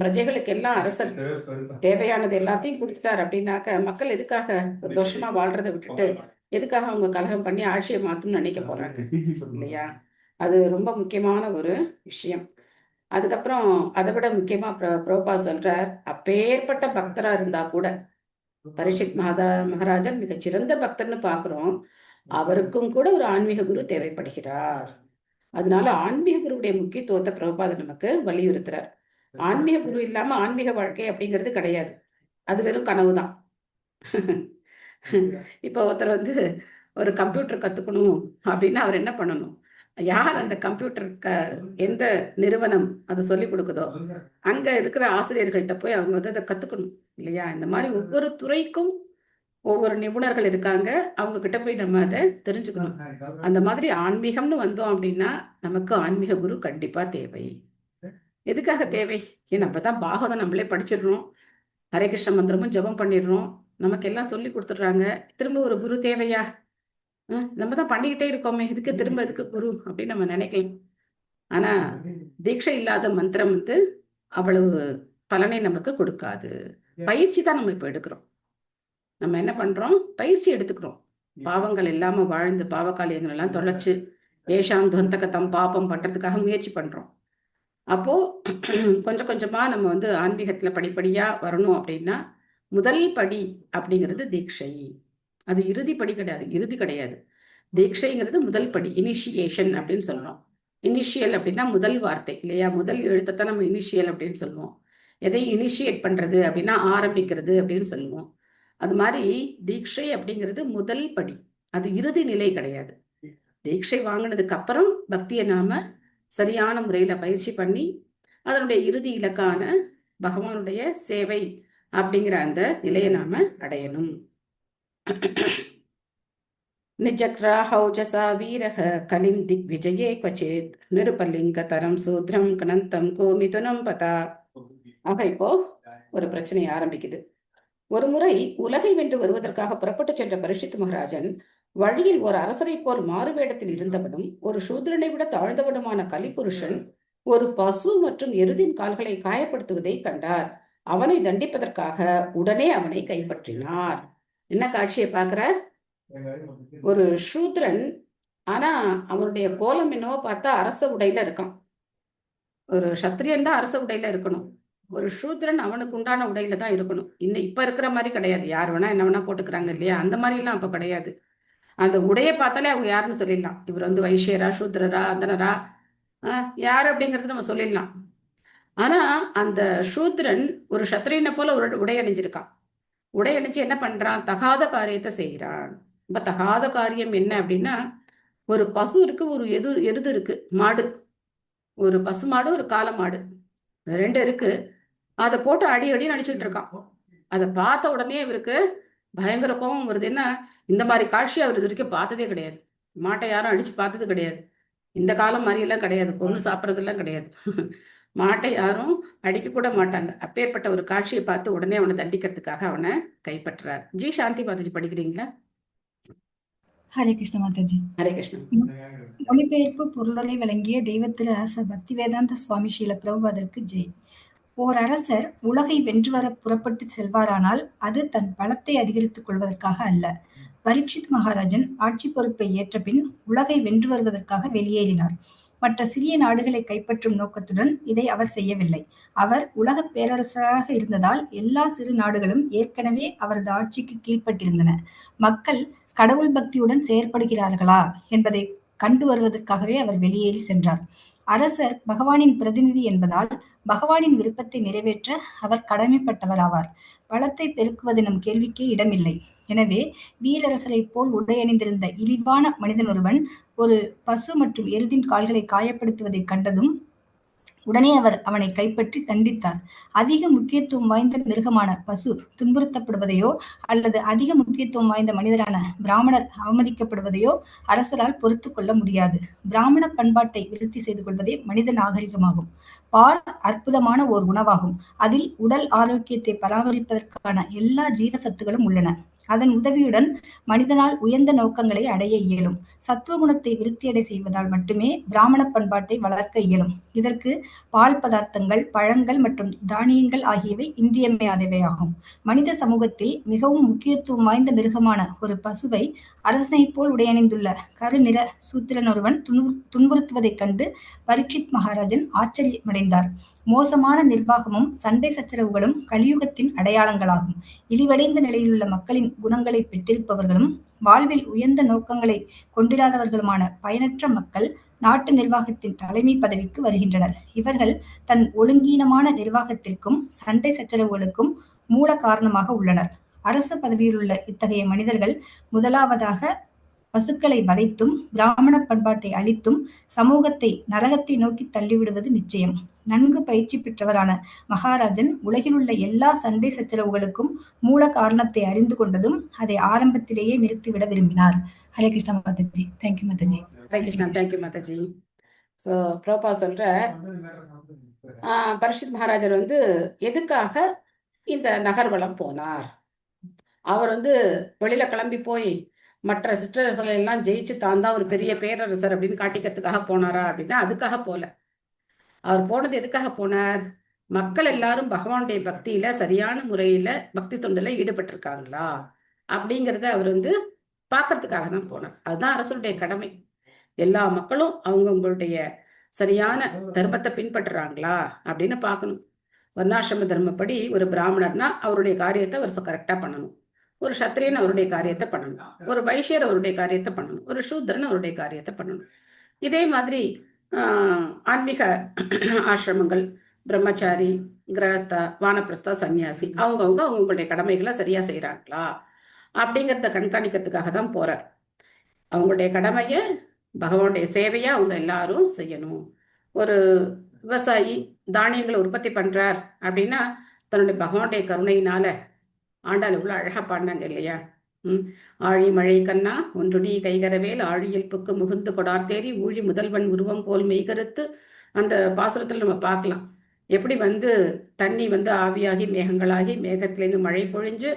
பிரஜைகளுக்கு எல்லாம் அரசர் தேவையானது எல்லாத்தையும் கொடுத்துட்டார் அப்படின்னாக்க மக்கள் எதுக்காக சந்தோஷமா வாழ்றதை விட்டுட்டு எதுக்காக அவங்க கலகம் பண்ணி ஆட்சியை மாத்தணும்னு நினைக்க போறாங்க இல்லையா? அது ரொம்ப முக்கியமான ஒரு விஷயம். அதுக்கப்புறம் அதை விட முக்கியமா பிரபுபா சொல்றார், அப்பேற்பட்ட பக்தரா இருந்தா கூட பரீட்சித் மகாராஜன் மிகச்சிறந்த பக்தர்னு பாக்குறோம். அவருக்கும் கூட ஒரு ஆன்மீக குரு தேவைப்படுகிறார். அதனால ஆன்மீக குருவுடைய முக்கியத்துவத்தை பிரபுபாதர் நமக்கு வலியுறுத்துறார். ஆன்மீக குரு இல்லாம ஆன்மீக வாழ்க்கை அப்படிங்கிறது கிடையாது. அது வெறும் கனவுதான். இப்போ ஒருத்தர் ஒரு கம்ப்யூட்டர் கத்துக்கணும் அப்படின்னா அவர் என்ன பண்ணணும்? யார் அந்த கம்ப்யூட்டருக்கு எந்த நிறுவனம் அதை சொல்லி கொடுக்குதோ அங்க இருக்கிற ஆசிரியர்கள்ட்ட போய் அவங்க அதை கத்துக்கணும் இல்லையா? இந்த மாதிரி ஒவ்வொரு துறைக்கும் ஒவ்வொரு நிபுணர்கள் இருக்காங்க. அவங்க கிட்ட போய் நம்ம அதை தெரிஞ்சுக்கணும். அந்த மாதிரி ஆன்மீகம்னு வந்தோம் அப்படின்னா நமக்கு ஆன்மீக குரு கண்டிப்பா தேவை. எதுக்காக தேவை? ஏன்னா அப்பதான் பாகவதம் நம்மளே படிச்சிடுறோம், ஹரே கிருஷ்ண மந்திரமும் ஜபம் பண்ணிடுறோம், நமக்கு எல்லாம் சொல்லி கொடுத்துடுறாங்க. திரும்ப ஒரு குரு தேவையா? நம்ம தான் பண்ணிக்கிட்டே இருக்கோமே, இதுக்கு திரும்ப இதுக்கு குரு அப்படின்னு நம்ம நினைக்கலாம். ஆனா தீட்சை இல்லாத மந்திரம் அவ்வளவு பலனை நமக்கு கொடுக்காது. பயிற்சி தான் நம்ம இப்ப எடுக்கிறோம். நம்ம என்ன பண்றோம்? பயிற்சி எடுத்துக்கிறோம். பாவங்கள் இல்லாம வாழ்ந்து பாவகாலியங்கள் எல்லாம் தொலைச்சு ஏஷாம் துவந்தகத்தம் பாப்பம் பண்றதுக்காக முயற்சி பண்றோம். அப்போ கொஞ்சம் கொஞ்சமா நம்ம ஆன்மீகத்துல படிப்படியா வரணும் அப்படின்னா முதல் படி அப்படிங்கிறது தீட்சை. அது இறுதி படி கிடையாது, இறுதி கிடையாது. தீட்சைங்கிறது முதல் படி, இனிஷியேஷன் அப்படின்னு சொல்றோம். இனிஷியல் அப்படின்னா முதல் வார்த்தை இல்லையா? முதல் எழுத்தைத்தான் நம்ம இனிஷியல் அப்படின்னு சொல்லுவோம். எதையும் இனிஷியேட் பண்றது அப்படின்னா ஆரம்பிக்கிறது அப்படின்னு சொல்லுவோம். அது மாதிரி தீட்சை அப்படிங்கிறது முதல் படி, அது இறுதி நிலை கிடையாது. தீட்சை வாங்கினதுக்கு அப்புறம் பக்தியை நாம சரியான முறையில பயிற்சி பண்ணி அதனுடைய இறுதி இலக்கான பகவானுடைய சேவை அப்படிங்கிற அந்த நிலையை நாம அடையணும். நிஜக்ராஹௌஜசா வீரக கலிம் திக் விஜயே क्वचित् நிருபலிங்க தரம் சூத்ரம் கனந்தம் கோமிதுனம் பதா. ஆக இப்போ ஒரு பிரச்சனை ஆரம்பிக்குது. ஒரு முறை உலகை வென்று வருவதற்காக புறப்பட்டு சென்ற பரீட்சித் மகாராஜன் வழியில் ஒரு அரசரை போல் மாறுவேடத்தில் இருந்தவனும் ஒரு சூத்ரனை விட தாழ்ந்தவனுமான கலிபுருஷன் ஒரு பசு மற்றும் எருதின் கால்களை காயப்படுத்துவதை கண்டார். அவனை தண்டிப்பதற்காக உடனே அவனை கைப்பற்றினார். என்ன காட்சியை பார்க்கிறார்? ஒரு சூத்ரன், ஆனா அவனுடைய கோலம் என்னவோ பார்த்தா அரச உடையில இருக்கான். ஒரு சத்திரியன் தான் அரச உடையில இருக்கணும். ஒரு சூத்ரன் அவனுக்கு உண்டான உடையில தான் இருக்கணும். இன்னும் இப்ப இருக்கிற மாதிரி கிடையாது. யார் வேணா என்ன வேணா போட்டுக்கிறாங்க இல்லையா? அந்த மாதிரி எல்லாம் அப்ப கிடையாது. அந்த உடையை பார்த்தாலே அவங்க யாருன்னு சொல்லிடலாம். இவர் வந்து வைஷ்யரா, சூத்ரரா, அந்தனரா, யார் அப்படிங்கறது நம்ம சொல்லிடலாம். ஆனா அந்த சூத்ரன் ஒரு சத்திரியனை போல ஒரு உடை அணிஞ்சிருக்கான். உடை அணிஞ்சு என்ன பண்றான்? தகாத காரியத்தை செய்கிறான். இப்ப தகாத காரியம் என்ன அப்படின்னா, ஒரு பசு இருக்கு, ஒரு எருது இருக்கு, மாடு. ஒரு பசு மாடு, ஒரு காளை மாடு, ரெண்டு இருக்கு. அதை போட்டு அடி அடின்னு அடிச்சுட்டு இருக்கான். அதை பார்த்த உடனே இவருக்கு பயங்கர கோபம் வருது. என்ன, இந்த மாதிரி காட்சி அவர் இது வரைக்கும் பார்த்ததே கிடையாது. மாட்டை யாரும் அடிச்சு பார்த்தது கிடையாது. இந்த காலம் மாதிரி எல்லாம் கிடையாது. கொண்டு சாப்பிட்றதெல்லாம் கிடையாது. மாட்டை யாரும் அடிக்க கூட மாட்டாங்க. அப்பேற்பட்ட ஒரு காட்சியை பார்த்து உடனே அவனை தண்டிக்கிறதுக்காக அவனை கைப்பற்றுறார். ஜி சாந்தி மாதாஜி படிக்கிறீங்களா? ஹரே கிருஷ்ண மாதாஜி. ஹரே கிருஷ்ணன். மொழிபெயர்ப்பு பொருளை வழங்கிய தெய்வத்திரு அரச பக்தி வேதாந்த சுவாமி ஸ்ரீல பிரபுபாதருக்கு ஜெய். ஓர் அரசர் உலகை வென்று வர புறப்பட்டு செல்வாரானால் அது தன் பலத்தை அதிகரித்துக் கொள்வதற்காக அல்ல. பரீட்சித் மகாராஜன் ஆட்சி பொறுப்பை ஏற்ற பின் உலகை வென்று வருவதற்காக வெளியேறினார். மற்ற சிறிய நாடுகளை கைப்பற்றும் நோக்கத்துடன் இதை அவர் செய்யவில்லை. அவர் உலக பேரரசராக இருந்ததால் எல்லா சிறு நாடுகளும் ஏற்கனவே அவரது ஆட்சிக்கு கீழ்ப்பட்டிருந்தன. மக்கள் கடவுள் பக்தியுடன் செயற்படுகிறார்களா என்பதை கண்டு வருவதற்காகவே அவர் வெளியேறி சென்றார். அரசர் பகவானின் பிரதிநிதி என்பதால் பகவானின் விருப்பத்தை நிறைவேற்ற அவர் கடமைப்பட்டவர் ஆவார். பலத்தை பெருக்குவதெனும் கேள்விக்கே இடமில்லை. எனவே வீரரசரை போல் உடையணிந்திருந்த இழிவான மனிதன் ஒருவன் ஒரு பசு மற்றும் எருதின் கால்களை காயப்படுத்துவதை கண்டதும் உடனே அவர் அவனை கைப்பற்றி தண்டித்தார். அதிக முக்கியத்துவம் வாய்ந்த மிருகமான பசு துன்புறுத்தப்படுவதையோ அல்லது அதிக முக்கியத்துவம் வாய்ந்த மனிதரான பிராமணர் அவமதிக்கப்படுவதையோ அரசரால் பொறுத்து கொள்ள முடியாது. பிராமண பண்பாட்டை விருத்தி செய்து கொள்வதே மனித நாகரிகமாகும். பால் அற்புதமான ஓர் உணவாகும். அதில் உடல் ஆரோக்கியத்தை பராமரிப்பதற்கான எல்லா ஜீவசத்துகளும் உள்ளன. அதன் உதவியுடன் மனிதனால் உயர்ந்த நோக்கங்களை அடைய இயலும். சத்துவகுணத்தை விருத்தியடை செய்வதால் மட்டுமே பிராமண பண்பாட்டை வளர்க்க இயலும். இதற்கு பால் பதார்த்தங்கள், பழங்கள் மற்றும் தானியங்கள் ஆகியவை இன்றியமையாதவையாகும். மனித சமூகத்தில் மிகவும் முக்கியத்துவம் வாய்ந்த மிருகமான ஒரு பசுவை அரசனை போல் உடையணிந்துள்ள கருநிற சூத்திரன் ஒருவன் துன்புறுத்துவதைக் கண்டு பரீட்சித் மகாராஜன் ஆச்சரியமடைந்தார். மோசமான நிர்வாகமும் சண்டை சச்சரவுகளும் கலியுகத்தின் அடையாளங்களாகும். இழிவடைந்த நிலையிலுள்ள மக்களின் குணங்களை பெற்றிருப்பவர்களும் வாழ்வில் உயர்ந்த நோக்கங்களை கொண்டிராதவர்களுமான பயனற்ற மக்கள் நாட்டு நிர்வாகத்தின் தலைமை பதவிக்கு வருகின்றனர். இவர்கள் தன் ஒழுங்கீனமான நிர்வாகத்திற்கும் சண்டை சச்சரவுகளுக்கும் மூல காரணமாக உள்ளனர். அரச பதவியிலுள்ள இத்தகைய மனிதர்கள் முதலாவதாக பசுக்களை வதைத்தும் பிராமண பண்பாட்டை அழித்தும் சமூகத்தை நரகத்தை நோக்கி தள்ளிவிடுவது நிச்சயம். நன்கு பயிற்சி பெற்றவரான மகாராஜன் உலகிலுள்ள எல்லா சண்டை சச்சரவுகளுக்கும் மூல காரணத்தை அறிந்து கொண்டதும் அதை ஆரம்பத்திலேயே நிறுத்திவிட விரும்பினார். Hare Krishna Mataji. Thank you Mataji. Hare Krishna. Thank you Mataji. So Prabha சொல்ற பரீட்சித் மகாராஜர் வந்து எதுக்காக இந்த நகர்வலம் போனார்? அவர் வந்து வெளியில கிளம்பி போய் மற்ற சிற்றரசர்கள் எல்லாம் ஜெயிச்சு தான் ஒரு பெரிய பேரரசர் அப்படின்னு காட்டிக்கிறதுக்காக போனாரா அப்படின்னா அதுக்காக போல. அவர் போனது எதுக்காக போனார்? மக்கள் எல்லாரும் பகவானுடைய பக்தியில சரியான முறையில பக்தி தொண்டுல ஈடுபட்டிருக்காங்களா அப்படிங்கிறத அவர் வந்து பார்க்கறதுக்காக தான் போனார். அதுதான் அரசருடைய கடமை. எல்லா மக்களும் அவங்களுடைய சரியான தர்மத்தை பின்பற்றுறாங்களா அப்படின்னு பார்க்கணும். வர்ணாசிரம தர்மப்படி ஒரு பிராமணர்னா அவருடைய காரியத்தை அவர் கரெக்டா பண்ணணும். ஒரு சத்திரியன் அவருடைய காரியத்தை பண்ணணும். ஒரு வைஷ்யர் அவருடைய காரியத்தை பண்ணணும். ஒரு சூத்ரன் அவருடைய காரியத்தை பண்ணணும். இதே மாதிரி ஆன்மீக ஆசிரமங்கள், பிரம்மச்சாரி, கிரகஸ்தா, வானப்பிரஸ்தா, சன்னியாசி அவங்களுடைய கடமைகளை சரியா செய்யறாங்களா அப்படிங்கிறத கண்காணிக்கிறதுக்காக தான் போறார். அவங்களுடைய கடமைய பகவானுடைய சேவையா அவங்க எல்லாரும் செய்யணும். ஒரு விவசாயி தானியங்களை உற்பத்தி பண்றார் அப்படின்னா தன்னுடைய பகவானுடைய கருணையினால ஆண்டாள் இவ்வளவு அழகா பாடினாங்க இல்லையா? ஆழி மழை கண்ணா ஒன்றுடி கைகரவேல் ஆழியில் புக்கு முகுந்து கொடார் தேரி ஊழி முதல்வன் உருவம் போல் மெய்கருத்து. அந்த பாசுரத்துல நம்ம பார்க்கலாம் எப்படி வந்து தண்ணி வந்து ஆவியாகி மேகங்களாகி மேகத்திலேருந்து மழை பொழிஞ்சு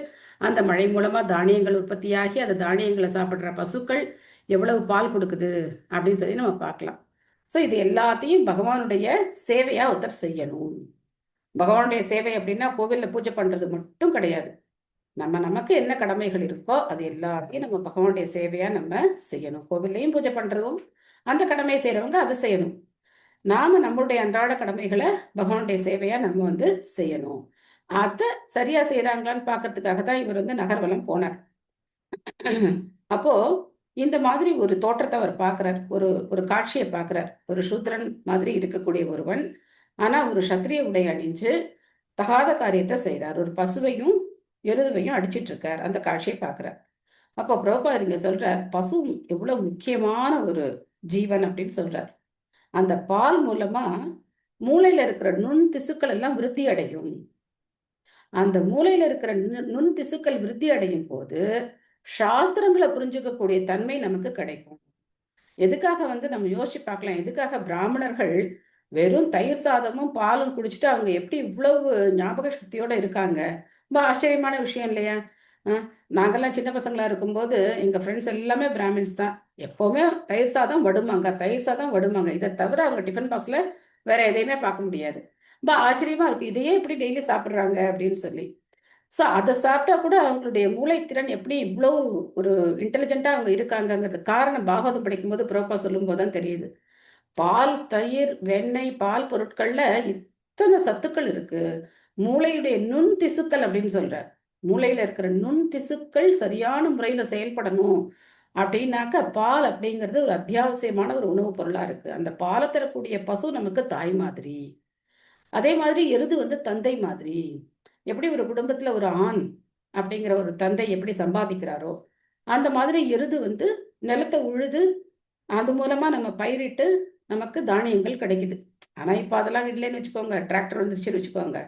அந்த மழை மூலமா தானியங்கள் உற்பத்தியாகி அந்த தானியங்களை சாப்பிடுற பசுக்கள் எவ்வளவு பால் கொடுக்குது அப்படின்னு சொல்லி நம்ம பார்க்கலாம். ஸோ இது எல்லாத்தையும் பகவானுடைய சேவையா ஒருத்தர் செய்யணும். பகவானுடைய சேவை அப்படின்னா கோவில்ல பூஜை பண்றது மட்டும் கிடையாது. நமக்கு என்ன கடமைகள் இருக்கோ அது எல்லாத்தையும் நம்ம பகவானுடைய சேவையா நம்ம செய்யணும். கோவில்லையும் பூஜை பண்றதும் அந்த கடமையை செய்யறவங்க அதை செய்யணும். நாம நம்மளுடைய அன்றாட கடமைகளை பகவானுடைய சேவையா நம்ம வந்து செய்யணும். அதை சரியா செய்யறாங்களான்னு பாக்குறதுக்காக தான் இவர் வந்து நகர்வலம் போனார். அப்போ இந்த மாதிரி ஒரு தோற்றத்தை அவர் பார்க்கிறார், ஒரு காட்சியை பார்க்கிறார். ஒரு சூத்திரன் மாதிரி இருக்கக்கூடிய ஒருவன், ஆனா ஒரு சத்திரிய உடை அணிஞ்சு தகாத காரியத்தை செய்யறார். ஒரு பசுவையும் எருதுவையும் அடிச்சிட்டு இருக்கார். அந்த காட்சியை பார்க்கிறார். அப்போ பிரபுபாதர் இங்க சொல்றார், பசு எவ்வளவு முக்கியமான ஒரு ஜீவன் அப்படின்னு சொல்றார். அந்த பால் மூலமா மூளையில இருக்கிற நுண் திசுக்கள் எல்லாம் விருத்தி அடையும். அந்த மூளையில இருக்கிற நுண் திசுக்கள் விருத்தி அடையும் போது சாஸ்திரங்களை புரிஞ்சுக்கக்கூடிய தன்மை நமக்கு கிடைக்கும். எதுக்காக வந்து நம்ம யோசிச்சு பார்க்கலாம், எதுக்காக பிராமணர்கள் வெறும் தயிர் சாதமும் பாலும் குடிச்சிட்டு அவங்க எப்படி இவ்வளவு ஞாபக சக்தியோட இருக்காங்க? ரொம்ப ஆச்சரியமான விஷயம் இல்லையா? நாங்கெல்லாம் சின்ன பசங்களா இருக்கும்போது எங்க ஃப்ரெண்ட்ஸ் எல்லாமே பிராமின்ஸ் தான். எப்பவுமே தயிர் சாதம் வடுமாங்க. இதை தவிர அவங்க டிஃபன் பாக்ஸ்ல வேற எதையுமே பார்க்க முடியாது. ரொம்ப ஆச்சரியமா இருக்கு, இதையே எப்படி டெய்லி சாப்பிட்றாங்க அப்படின்னு சொல்லி. ஸோ அதை சாப்பிட்டா கூட அவங்களுடைய மூளைத்திறன் எப்படி இவ்வளோ ஒரு இன்டெலிஜென்ட்டா அவங்க இருக்காங்கங்கிறது காரணம் பாகவதம் படிக்கும்போது பிரபா சொல்லும் போது தான் தெரியுது. பால், தயிர், வெண்ணெய், பால் பொருட்கள்ல இத்தனை சத்துக்கள் இருக்கு. மூளையுடைய நுண் திசுக்கள் அப்படின்னு சொல்றார். மூளையில இருக்கிற நுண் திசுக்கள் சரியான முறையில செயல்படணும் அப்படின்னாக்க பால் அப்படிங்கிறது ஒரு அத்தியாவசியமான ஒரு உணவுப் பொருளா இருக்கு. அந்த பாலை தரக்கூடிய பசு நமக்கு தாய் மாதிரி, அதே மாதிரி எருது வந்து தந்தை மாதிரி. எப்படி ஒரு குடும்பத்துல ஒரு ஆண் அப்படிங்கிற ஒரு தந்தை எப்படி சம்பாதிக்கிறாரோ அந்த மாதிரி எருது வந்து நிலத்தை உழுது அது மூலமா நம்ம பயிரிட்டு நமக்கு தானியங்கள் கிடைக்குது. ஆனா இப்ப அதெல்லாம் இல்லைன்னு வச்சுக்கோங்க, டிராக்டர் வந்துருச்சுன்னு வச்சுக்கோங்க.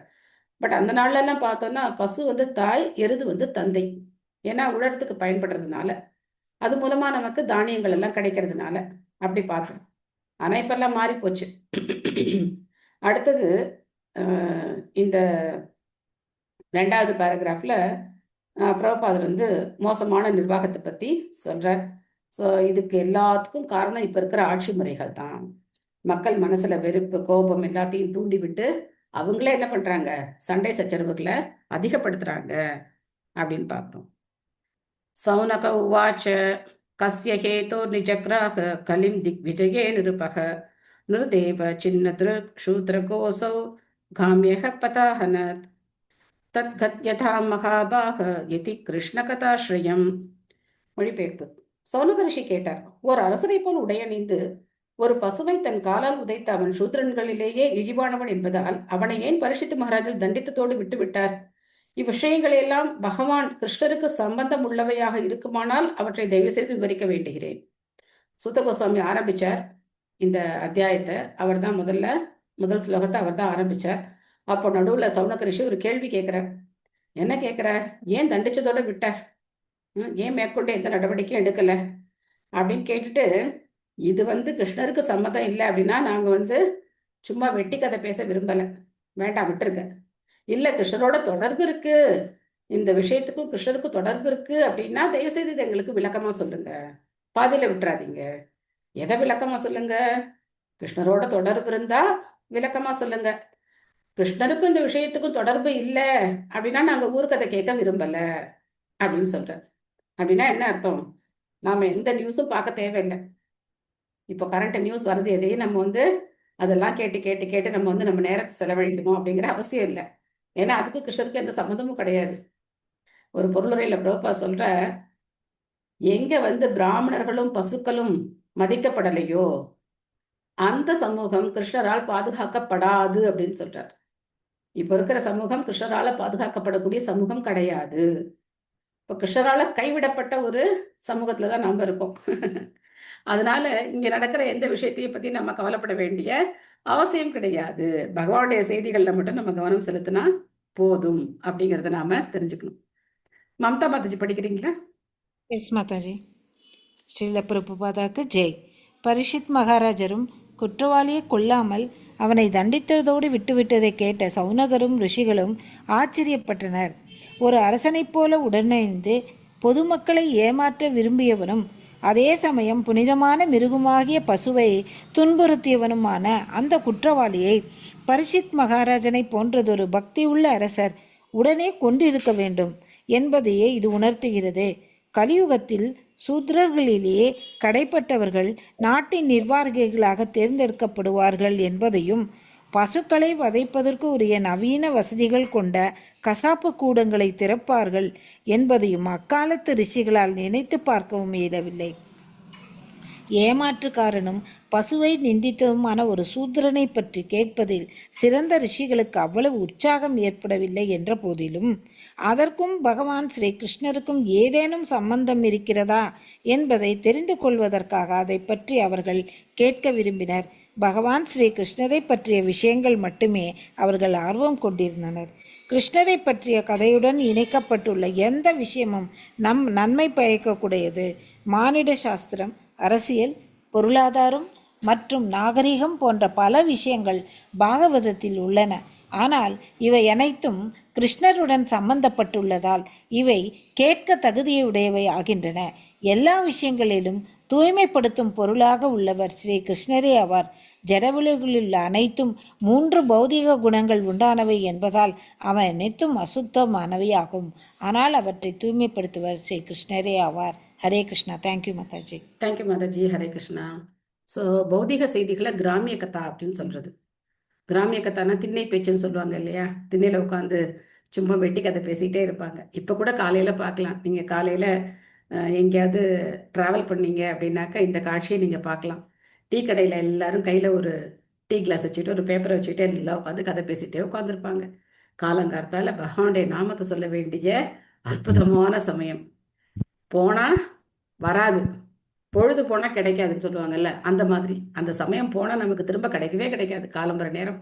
பட் அந்த நாள்ல எல்லாம் பார்த்தோம்னா பசு வந்து தாய், எருது வந்து தந்தை. ஏன்னா உழறதுக்கு பயன்படுறதுனால, அது மூலமா நமக்கு தானியங்கள் எல்லாம் கிடைக்கிறதுனால அப்படி பார்த்தோம். ஆனா இப்பெல்லாம் மாறி போச்சு. அடுத்தது இந்த 2வது பேராகிராஃப்ல பிரபுபாதர் வந்து மோசமான நிர்வாகத்தை பத்தி சொல்றார். ஸோ இதுக்கு எல்லாத்துக்கும் காரணம் இப்ப இருக்கிற ஆட்சி முறைகள் தான். மக்கள் மனசுல வெறுப்பு, கோபம் எல்லாத்தையும் தூண்டி விட்டு அவங்களே என்ன பண்றாங்க, சண்டை சச்சரவுகளை அதிகப்படுத்துறாங்க அப்படின்னு பார்க்கணும். சௌனக உவாச்ச கஸ்ய ஹேதோ நிஜக்ராக கலிம் திக் விஜயே நிருபக நிருதேவ சின்ன திருக் சூத்ரகோசௌ காமியக பதாஹனத் தத் யதா மகாபாக யதி கிருஷ்ண கதாஸ்ரயம். மொழிபெயர்ப்பு. சௌனக ரிஷி கேட்டார், ஓர் அரசரை போல் உடையணிந்து ஒரு பசுவை தன் காலால் உதைத்த அவன் சூத்திரன்களிலேயே இழிவானவன் என்பதால் அவனை ஏன் பரீட்சித் மகாராஜர் தண்டித்ததோடு விட்டுவிட்டார்? இவ்விஷயங்களெல்லாம் பகவான் கிருஷ்ணருக்கு சம்பந்தம் உள்ளவையாக இருக்குமானால் அவற்றை தயவு செய்து விவரிக்க வேண்டுகிறேன். சூத்த கோஸ்வாமி ஆரம்பிச்சார் இந்த அத்தியாயத்தை. அவர் தான் முதல் ஸ்லோகத்தை அவர் தான் ஆரம்பிச்சார். அப்போ நடுவுல சௌனக ரிஷி ஒரு கேள்வி கேட்கிறார். என்ன கேட்கிறார்? ஏன் தண்டிச்சதோட விட்டார்? ஏன் மேற்கொண்டு எந்த நடவடிக்கையும் எடுக்கல அப்படின்னு கேட்டுட்டு, இது வந்து கிருஷ்ணருக்கு சம்மதம் இல்லை அப்படின்னா நாங்க சும்மா வெட்டி கதை பேச விரும்பல, வேண்டாம் விட்டுருங்க. இல்ல கிருஷ்ணரோட தொடர்பு இருக்கு, இந்த விஷயத்துக்கும் கிருஷ்ணருக்கும் தொடர்பு இருக்கு அப்படின்னா தயவு செய்து இது எங்களுக்கு விளக்கமா சொல்லுங்க, பாதியில விட்டுறாதீங்க. எதை விளக்கமா சொல்லுங்க? கிருஷ்ணரோட தொடர்பு இருந்தா விளக்கமா சொல்லுங்க. கிருஷ்ணருக்கும் இந்த விஷயத்துக்கும் தொடர்பு இல்லை அப்படின்னா நாங்க ஊர்க்கதை கேட்க விரும்பல அப்படின்னு சொல்றாரு. அப்படின்னா என்ன அர்த்தம்? நாம எந்த நியூஸும் பார்க்க தேவையில்லை. இப்போ கரண்ட் நியூஸ் வருது, எதையும் நம்ம அதெல்லாம் கேட்டு கேட்டு கேட்டு நம்ம நம்ம நேரத்தை செலவழிக்கணும் அப்படிங்கிற அவசியம் இல்லை. ஏன்னா அதுக்கும் கிருஷ்ணருக்கு எந்த சம்மந்தமும் கிடையாது. ஒரு பொருளுரையில பிரபுபா சொல்ற, எங்க பிராமணர்களும் பசுக்களும் மதிக்கப்படலையோ அந்த சமூகம் கிருஷ்ணரால் பாதுகாக்கப்படாது அப்படின்னு சொல்றார். இப்ப இருக்கிற சமூகம் கிருஷ்ணரால பாதுகாக்கப்படக்கூடிய சமூகம் கிடையாது. இப்ப கிருஷ்ணரால கைவிடப்பட்ட ஒரு சமூகத்துலதான் நாம இருக்கோம். அதனால இங்க நடக்கிற எந்த விஷயத்தையும் பத்தி நம்ம கவலைப்பட வேண்டிய அவசியம் கிடையாது. பகவானுடைய செய்திகள்ல மட்டும் நம்ம கவனம் செலுத்தினா போதும் அப்படிங்கறத நாம தெரிஞ்சுக்கணும். மம்தா மாதாஜி படிக்கிறீங்களா? எஸ் மாதாஜி. ஸ்ரீல பிரபுபாதாக்கு ஜெய். பரீட்சித் மகாராஜரும் குற்றவாளியை கொல்லாமல் அவனை தண்டித்ததோடு விட்டுவிட்டதை கேட்ட சௌனகரும் ரிஷிகளும் ஆச்சரியப்பட்டனர். ஒரு அரசனைப் போல உடனிருந்து பொதுமக்களை ஏமாற்ற விரும்பியவனும் அதே சமயம் புனிதமான மிருகமாகிய பசுவை துன்புறுத்தியவனுமான அந்த குற்றவாளியை பரீட்சித் மகாராஜனை போன்றதொரு பக்தியுள்ள அரசர் உடனே கொண்டிருக்க வேண்டும். என்பதையே இது உணர்த்துகிறது. கலியுகத்தில் சூத்திரர்களிலேயே கடைப்பட்டவர்கள் நாட்டின் நிர்வாகிகளாக தேர்ந்தெடுக்கப்படுவார்கள் என்பதையும், பசுக்களை வதைப்பதற்கு உரிய நவீன வசதிகள் கொண்ட கசாப்பு கூடங்களை திறப்பார்கள் என்பதையும் அக்காலத்து ரிஷிகளால் நினைத்து பார்க்கவும் இயலவில்லை. ஏமாற்றுக்காரனும் பசுவை நிந்தித்ததுமான ஒரு சூத்திரனை பற்றி கேட்பதில் சிறந்த ரிஷிகளுக்கு அவ்வளவு உற்சாகம் ஏற்படவில்லை என்ற போதிலும், அதற்கும் பகவான் ஸ்ரீ கிருஷ்ணருக்கும் ஏதேனும் சம்பந்தம் இருக்கிறதா என்பதை தெரிந்து கொள்வதற்காக அதை பற்றி அவர்கள் கேட்க விரும்பினர். பகவான் ஸ்ரீ கிருஷ்ணரை பற்றிய விஷயங்கள் மட்டுமே அவர்கள் ஆர்வம் கொண்டிருந்தனர். கிருஷ்ணரை பற்றிய கதையுடன் இணைக்கப்பட்டுள்ள எந்த விஷயமும் நன்மை பயக்கக்கூடியது. மானிட சாஸ்திரம், அரசியல், பொருளாதாரம் மற்றும் நாகரிகம் போன்ற பல விஷயங்கள் பாகவதத்தில் உள்ளன. ஆனால் இவை அனைத்தும் கிருஷ்ணருடன் சம்பந்தப்பட்டுள்ளதால் இவை கேட்க தகுதியுடையவை ஆகின்றன. எல்லா விஷயங்களிலும் தூய்மைப்படுத்தும் பொருளாக உள்ளவர் ஸ்ரீ கிருஷ்ணரே ஆவார். ஜடவுலகில் உள்ள அனைத்தும் 3 பௌதிக குணங்கள் உண்டானவை என்பதால் அவை அனைத்தும் அசுத்தமானவை ஆகும். ஆனால் அவற்றை தூய்மைப்படுத்துவர் ஸ்ரீ கிருஷ்ணரே ஆவார். Hare Krishna. Thank you Mataji. Thank you Mataji. Hare Krishna. So பௌதிக செய்திகளை கிராமிய கதா அப்படின்னு சொல்றது. கிராமிய கதானா திண்ணை பேச்சுன்னு சொல்லுவாங்க இல்லையா? திண்ணையில் உட்காந்து சும்மா வெட்டி கதை பேசிகிட்டே இருப்பாங்க. இப்போ கூட காலையில் பார்க்கலாம். நீங்கள் காலையில் எங்கேயாவது ட்ராவல் பண்ணீங்க அப்படின்னாக்கா இந்த காட்சியை நீங்கள் பார்க்கலாம். டீ கடையில் எல்லாரும் கையில் ஒரு டீ கிளாஸ் வச்சுட்டு ஒரு பேப்பரை வச்சுட்டு எல்லாம் உட்காந்து கதை பேசிகிட்டே உட்காந்துருப்பாங்க. காலங்காலத்தால் பகவானுடைய நாமத்தை சொல்ல வேண்டிய அற்புதமான சமயம். போனால் வராது, பொழுது போனால் கிடைக்காதுன்னு சொல்லுவாங்கல்ல, அந்த மாதிரி அந்த சமயம் போனால் நமக்கு திரும்ப கிடைக்கவே கிடைக்காது, காலம்பர நேரம்.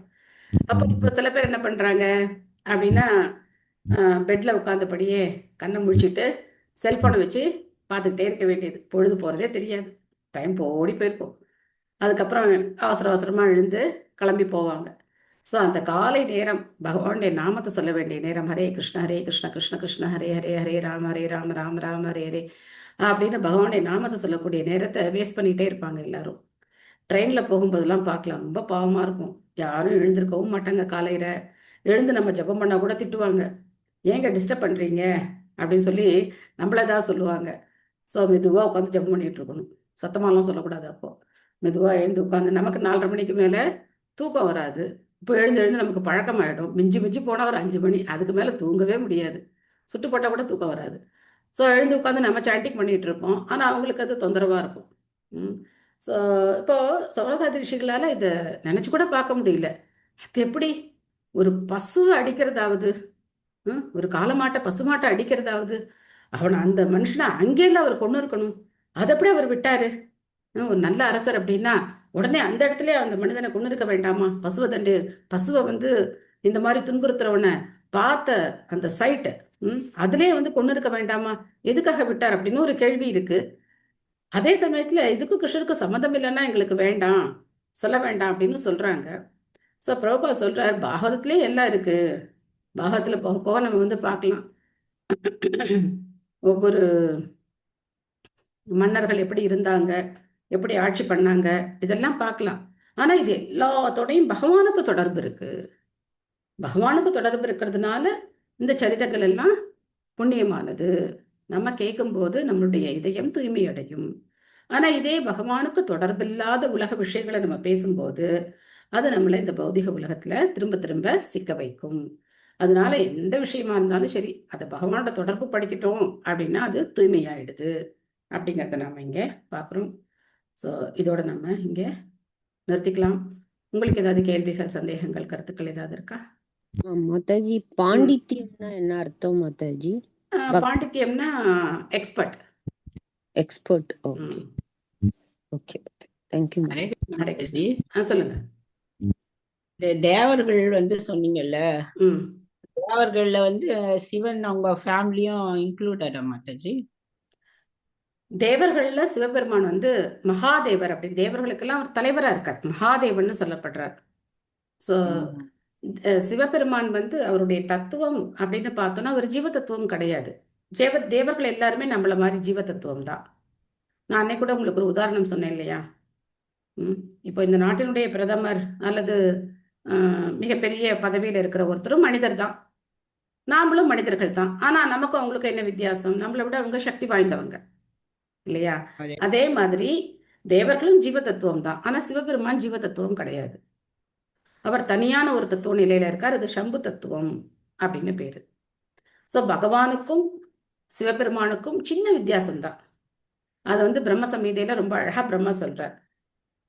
அப்போ இப்போ சில பேர் என்ன பண்ணுறாங்க அப்படின்னா, பெட்டில் உட்காந்தபடியே கண்ணை முழிச்சிட்டு செல்ஃபோனை வச்சு பார்த்துக்கிட்டே இருக்க வேண்டியது. பொழுது போகிறதே தெரியாது, டைம் ஓடி போயிருக்கும். அதுக்கப்புறம் அவசர அவசரமாக எழுந்து கிளம்பி போவாங்க. ஸோ அந்த காலை நேரம் பகவானுடைய நாமத்தை சொல்ல வேண்டிய நேரம். ஹரே கிருஷ்ண கிருஷ்ண கிருஷ்ண ஹரே ஹரே, ஹரே ராம ராம ராம ஹரே ஹரே அப்படின்னு பகவானுடைய நாமத்தை சொல்லக்கூடிய நேரத்தை வேஸ்ட் பண்ணிகிட்டே இருப்பாங்க எல்லாரும். ட்ரெயினில் போகும்போதெல்லாம் பார்க்கலாம், ரொம்ப பாவமாக இருக்கும். யாரும் எழுந்திருக்கவும் மாட்டாங்க. காலையில் எழுந்து நம்ம ஜெபம் பண்ணால் கூட திட்டுவாங்க, ஏங்க டிஸ்டர்ப் பண்ணுறீங்க அப்படின்னு சொல்லி நம்மள தான் சொல்லுவாங்க. ஸோ மெதுவாக உட்காந்து ஜெபம் பண்ணிகிட்டு இருக்கணும், சத்தமாலாம் சொல்லக்கூடாது. அப்போது மெதுவாக எழுந்து உட்காந்து, நமக்கு 4:30 மணிக்கு மேலே தூக்கம் வராது. இப்போ எழுந்து நமக்கு பழக்கமாயிடும். மிஞ்சி போனால் ஒரு 5 மணி, அதுக்கு மேலே தூங்கவே முடியாது. சுட்டு போட்டால் கூட தூக்கம் வராது. ஸோ எழுந்து உட்காந்து நம்ம சாண்டிங் பண்ணிகிட்டு இருப்போம். ஆனால் அவங்களுக்கு அது தொந்தரவாக இருக்கும். ஸோ இப்போது சௌரகாதி ரிஷிகளால் இதை நினச்சி கூட பார்க்க முடியல. அது எப்படி ஒரு பசுவை அடிக்கிறதாவது, ஒரு காலமாட்டை பசுமாட்டை அடிக்கிறதாவது, அவனை அந்த மனுஷனை அங்கேயும் அவர் கொண்டு இருக்கணும். அதை எப்படி அவர் விட்டாரு? ஒரு நல்ல அரசர் அப்படின்னா உடனே அந்த இடத்துல அந்த மனிதனை கொண்டு இருக்க வேண்டாமா? பசுவை வந்து இந்த மாதிரி துன்புறுத்துறவனை பார்த்த அந்த சைட்டை அதுலேயே வந்து கொண்டு இருக்க வேண்டாமா? எதுக்காக விட்டார் அப்படின்னு ஒரு கேள்வி இருக்கு. அதே சமயத்துல இதுக்கும் கிருஷ்ணருக்கும் சம்மந்தம் இல்லைன்னா எங்களுக்கு வேண்டாம், சொல்ல வேண்டாம் அப்படின்னு சொல்றாங்க. ஸோ பிரபுபா சொல்றார், பாகவதத்திலே எல்லாம் இருக்கு. பாகவத்துல போக போக நம்ம வந்து பார்க்கலாம் ஒவ்வொரு மன்னர்கள் எப்படி இருந்தாங்க, எப்படி ஆட்சி பண்ணாங்க, இதெல்லாம் பார்க்கலாம். ஆனா இது எல்லாத்தோடையும் பகவானுக்கு தொடர்பு இருக்கு. பகவானுக்கு தொடர்பு இருக்கிறதுனால இந்த சரிதங்கள் எல்லாம் புண்ணியமானது. நம்ம கேட்கும்போது நம்மளுடைய இதயம் தூய்மை அடையும். ஆனா இதே பகவானுக்கு தொடர்பில்லாத உலக விஷயங்களை நம்ம பேசும்போது அது நம்மளை இந்த பௌதிக உலகத்துல திரும்ப திரும்ப சிக்க வைக்கும். அதனால எந்த விஷயமா இருந்தாலும் சரி, அதை பகவானோட தொடர்பு படிக்கிட்டோம் அப்படின்னா அது தூய்மையாயிடுது அப்படிங்கிறத நாம இங்க பார்க்குறோம். ஸோ இதோட நம்ம இங்க நிறுத்திக்கலாம். உங்களுக்கு ஏதாவது கேள்விகள், சந்தேகங்கள், கருத்துக்கள் ஏதாவது இருக்கா? மாதாஜி, பாண்டித்யம்னா என்ன அர்த்தம் மாதாஜி? பாண்டித்யம்னா expert. Expert. Okay okay, thank you. Hare Krishna. சொல்லுங்க. இந்த தேவர்கள் வந்து சொன்னீங்கல்ல, தேவர்கள்ல வந்து சிவன் அவங்க ஃபேமிலியும் இன்க்ளூடடா மாதாஜி? தேவர்கள்ல சிவபெருமான் வந்து மகாதேவர் அப்படின்னு, தேவர்களுக்கெல்லாம் அவர் தலைவரா இருக்கார், மகாதேவன் சொல்லப்படுறார். ஸோ சிவபெருமான் வந்து அவருடைய தத்துவம் அப்படின்னு பார்த்தோம்னா அவர் ஜீவ தத்துவம் கிடையாது. தேவர்கள் எல்லாருமே நம்மள மாதிரி ஜீவ தத்துவம் தான். நான் அன்னைக்கு கூட உங்களுக்கு ஒரு உதாரணம் சொன்னேன் இல்லையா? இப்போ இந்த நாட்டினுடைய பிரதமர் அல்லது மிகப்பெரிய பதவியில் இருக்கிற ஒருத்தரும் மனிதர் தான். நாமளும் மனிதர்கள் தான். ஆனா நமக்கும் அவங்களுக்கும் என்ன வித்தியாசம்? நம்மளை விட அவங்க சக்தி வாய்ந்தவங்க இல்லையா? அதே அதே மாதிரி தேவர்களும் ஜீவ தத்துவம் தான். ஆனா சிவபெருமான் ஜீவ தத்துவம் கிடையாது. அவர் தனியான ஒரு தத்துவ நிலையில இருக்கார். அது சம்பு தத்துவம் அப்படின்னு பேரு. ஸோ பகவானுக்கும் சிவபெருமானுக்கும் சின்ன வித்தியாசம் தான். அது வந்து பிரம்ம சம்ஹிதையில ரொம்ப அழகா பிரம்மா சொல்றார்.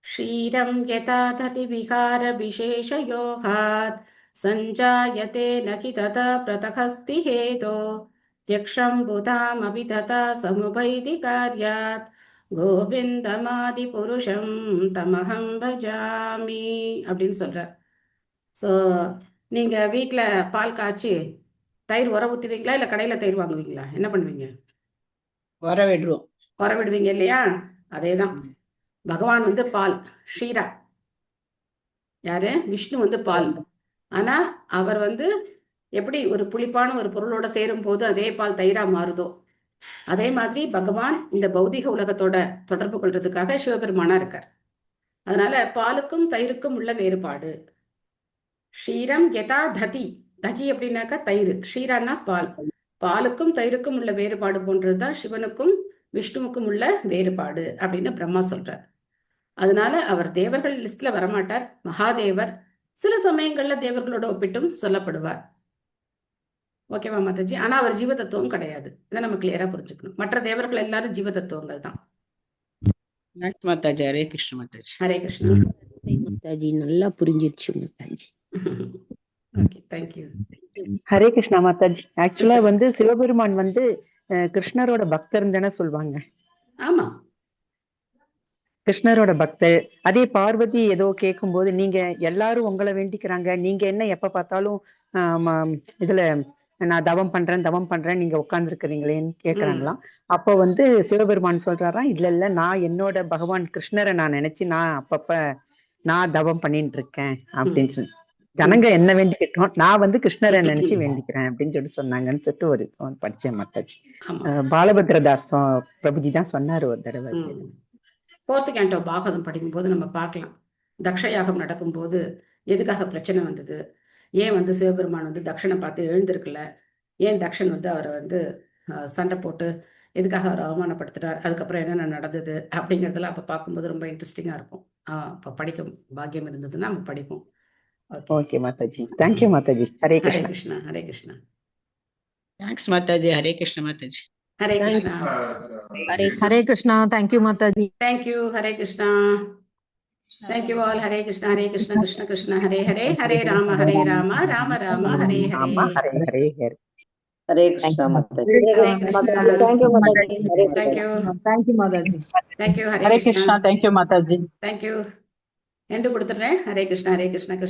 க்ஷீரம் யதா ததி விகார விசேஷ யோகாத் சஞ்சாயதே நகி ததா பிரதகஸ்தி ஹேதோ யக்ஷம் புதாம் அபி ததா சமுபைதி கார்யாத் கோவிந்தமாதி புருஷம் தமஹம் பஜாமி அப்படின்னு சொல்றார். ஸோ நீங்க வீட்டில் பால் காய்ச்சி தயிர் உர ஊற்றுவீங்களா இல்லை கடையில் தயிர் வாங்குவீங்களா? என்ன பண்ணுவீங்க? வர விடுவோம். உர விடுவீங்க இல்லையா? அதே தான். பகவான் வந்து பால், ஷீரா. யாரு? விஷ்ணு வந்து பால். ஆனா அவர் வந்து எப்படி ஒரு புளிப்பான ஒரு பொருளோட சேரும் போது அதே பால் தயிரா மாறுதோ, அதே மாதிரி பகவான் இந்த பௌதிக உலகத்தோட தொடர்பு கொள்றதுக்காக சிவபெருமானா இருக்கார். அதனால பாலுக்கும் தயிருக்கும் உள்ள வேறுபாடு. ஷீரம் யதா ததி, தகி அப்படின்னாக்கா தயிர், ஷீரான்னா பால். பாலுக்கும் தயிருக்கும் உள்ள வேறுபாடு போன்றதுதான் சிவனுக்கும் விஷ்ணுவுக்கும் உள்ள வேறுபாடு அப்படின்னு பிரம்மா சொல்றார். அதனால அவர் தேவர்கள் லிஸ்ட்ல வரமாட்டார். மகாதேவர் சில சமயங்கள்ல தேவர்களோட ஒப்பிட்டும் சொல்லப்படுவார். ஓகேவா மாதாஜி? ஆனா அவர் ஜீவ தத்துவம் கிடையாது. இதை நம்ம கிளியரா புரிஞ்சுக்கணும். மற்ற தேவர்கள் எல்லாரும் ஜீவ தத்துவங்கள் தான். தேங்க்ஸ் மாதாஜி. ஹரே கிருஷ்ண மாதாஜி. ஹரே கிருஷ்ணா. மாதாஜி நல்லா புரிஞ்சிருச்சு மாதாஜி. Okay, thank you. ஹரே கிருஷ்ணா மாதாஜி. ஆக்சுவலா வந்து சிவபெருமான் வந்து கிருஷ்ணரோட பக்தர் தானே சொல்லுவாங்க. ஆமா, கிருஷ்ணரோட பக்தர். அதே பார்வதி ஏதோ கேட்கும்போது, நீங்க எல்லாரும் உங்களை வேண்டிக்கிறாங்க, நீங்க என்ன எப்ப பார்த்தாலும் இதுல நான் தவம் பண்றேன் நீங்க உட்கார்ந்து இருக்கிறீங்களேன்னு கேக்குறாங்களாம். அப்போ வந்து சிவபெருமான் சொல்றாராம், இல்ல நான் என்னோட பகவான் கிருஷ்ணரை நான் நினைச்சு நான் அப்பப்ப நான் தவம் பண்ணிட்டு இருக்கேன் அப்படின்னு சொல்லி, ஜனங்க என்ன வேண்டிக்கிட்டோம், நான் வந்து கிருஷ்ணரை நினைச்சு வேண்டிக்கிறேன் அப்படின்னு சொல்லி சொன்னாங்கன்னு சொல்லிட்டு ஒரு படிச்சேன் மாதாஜி. பாலபத்ரதாஸ் பிரபுஜி தான் சொன்னாரு ஒரு தடவை. 4th canto பாகவதம் படிக்கும்போது நம்ம பார்க்கலாம், தக்ஷயாகம் நடக்கும்போது எதுக்காக பிரச்சனை வந்தது, ஏன் வந்து சிவபெருமான் வந்து தக்ஷனை பார்த்து எழுந்திருக்கல, ஏன் தக்ஷன் வந்து அவரை வந்து சண்டை போட்டு எதுக்காக அவர் அவமானப்படுத்துறார், அதுக்கப்புறம் என்னென்ன நடந்தது அப்படிங்கிறதுலாம் அப்போ பார்க்கும்போது ரொம்ப இன்ட்ரெஸ்டிங்காக இருக்கும். அப்போ படிக்க பாக்கியம் இருந்ததுன்னா நம்ம படிப்போம். Okay Mataji. Thank you Mataji. Hare Hare Krishna. Krishna. Hare Krishna. Thanks Mataji. Hare Krishna Mataji. Hare Krishna. Hare Krishna. Thank you Mataji. Thank you. Hare Krishna. Thank you all. Hare Krishna. Hare Krishna. Krishna Krishna Hare Hare, Hare Rama Rama Rama Hare Hare. Hare Hare Hare. Hare Krishna Mataji. Hare Krishna. Thank you Mataji. Hare thank you. Thank you Mataji. Thank you. Hare Krishna. Thank you Mataji. Thank you. End கொடுத்துட்றேன். ஹரே கிருஷ்ணா. ஹரே கிருஷ்ணா. கிருஷ்ண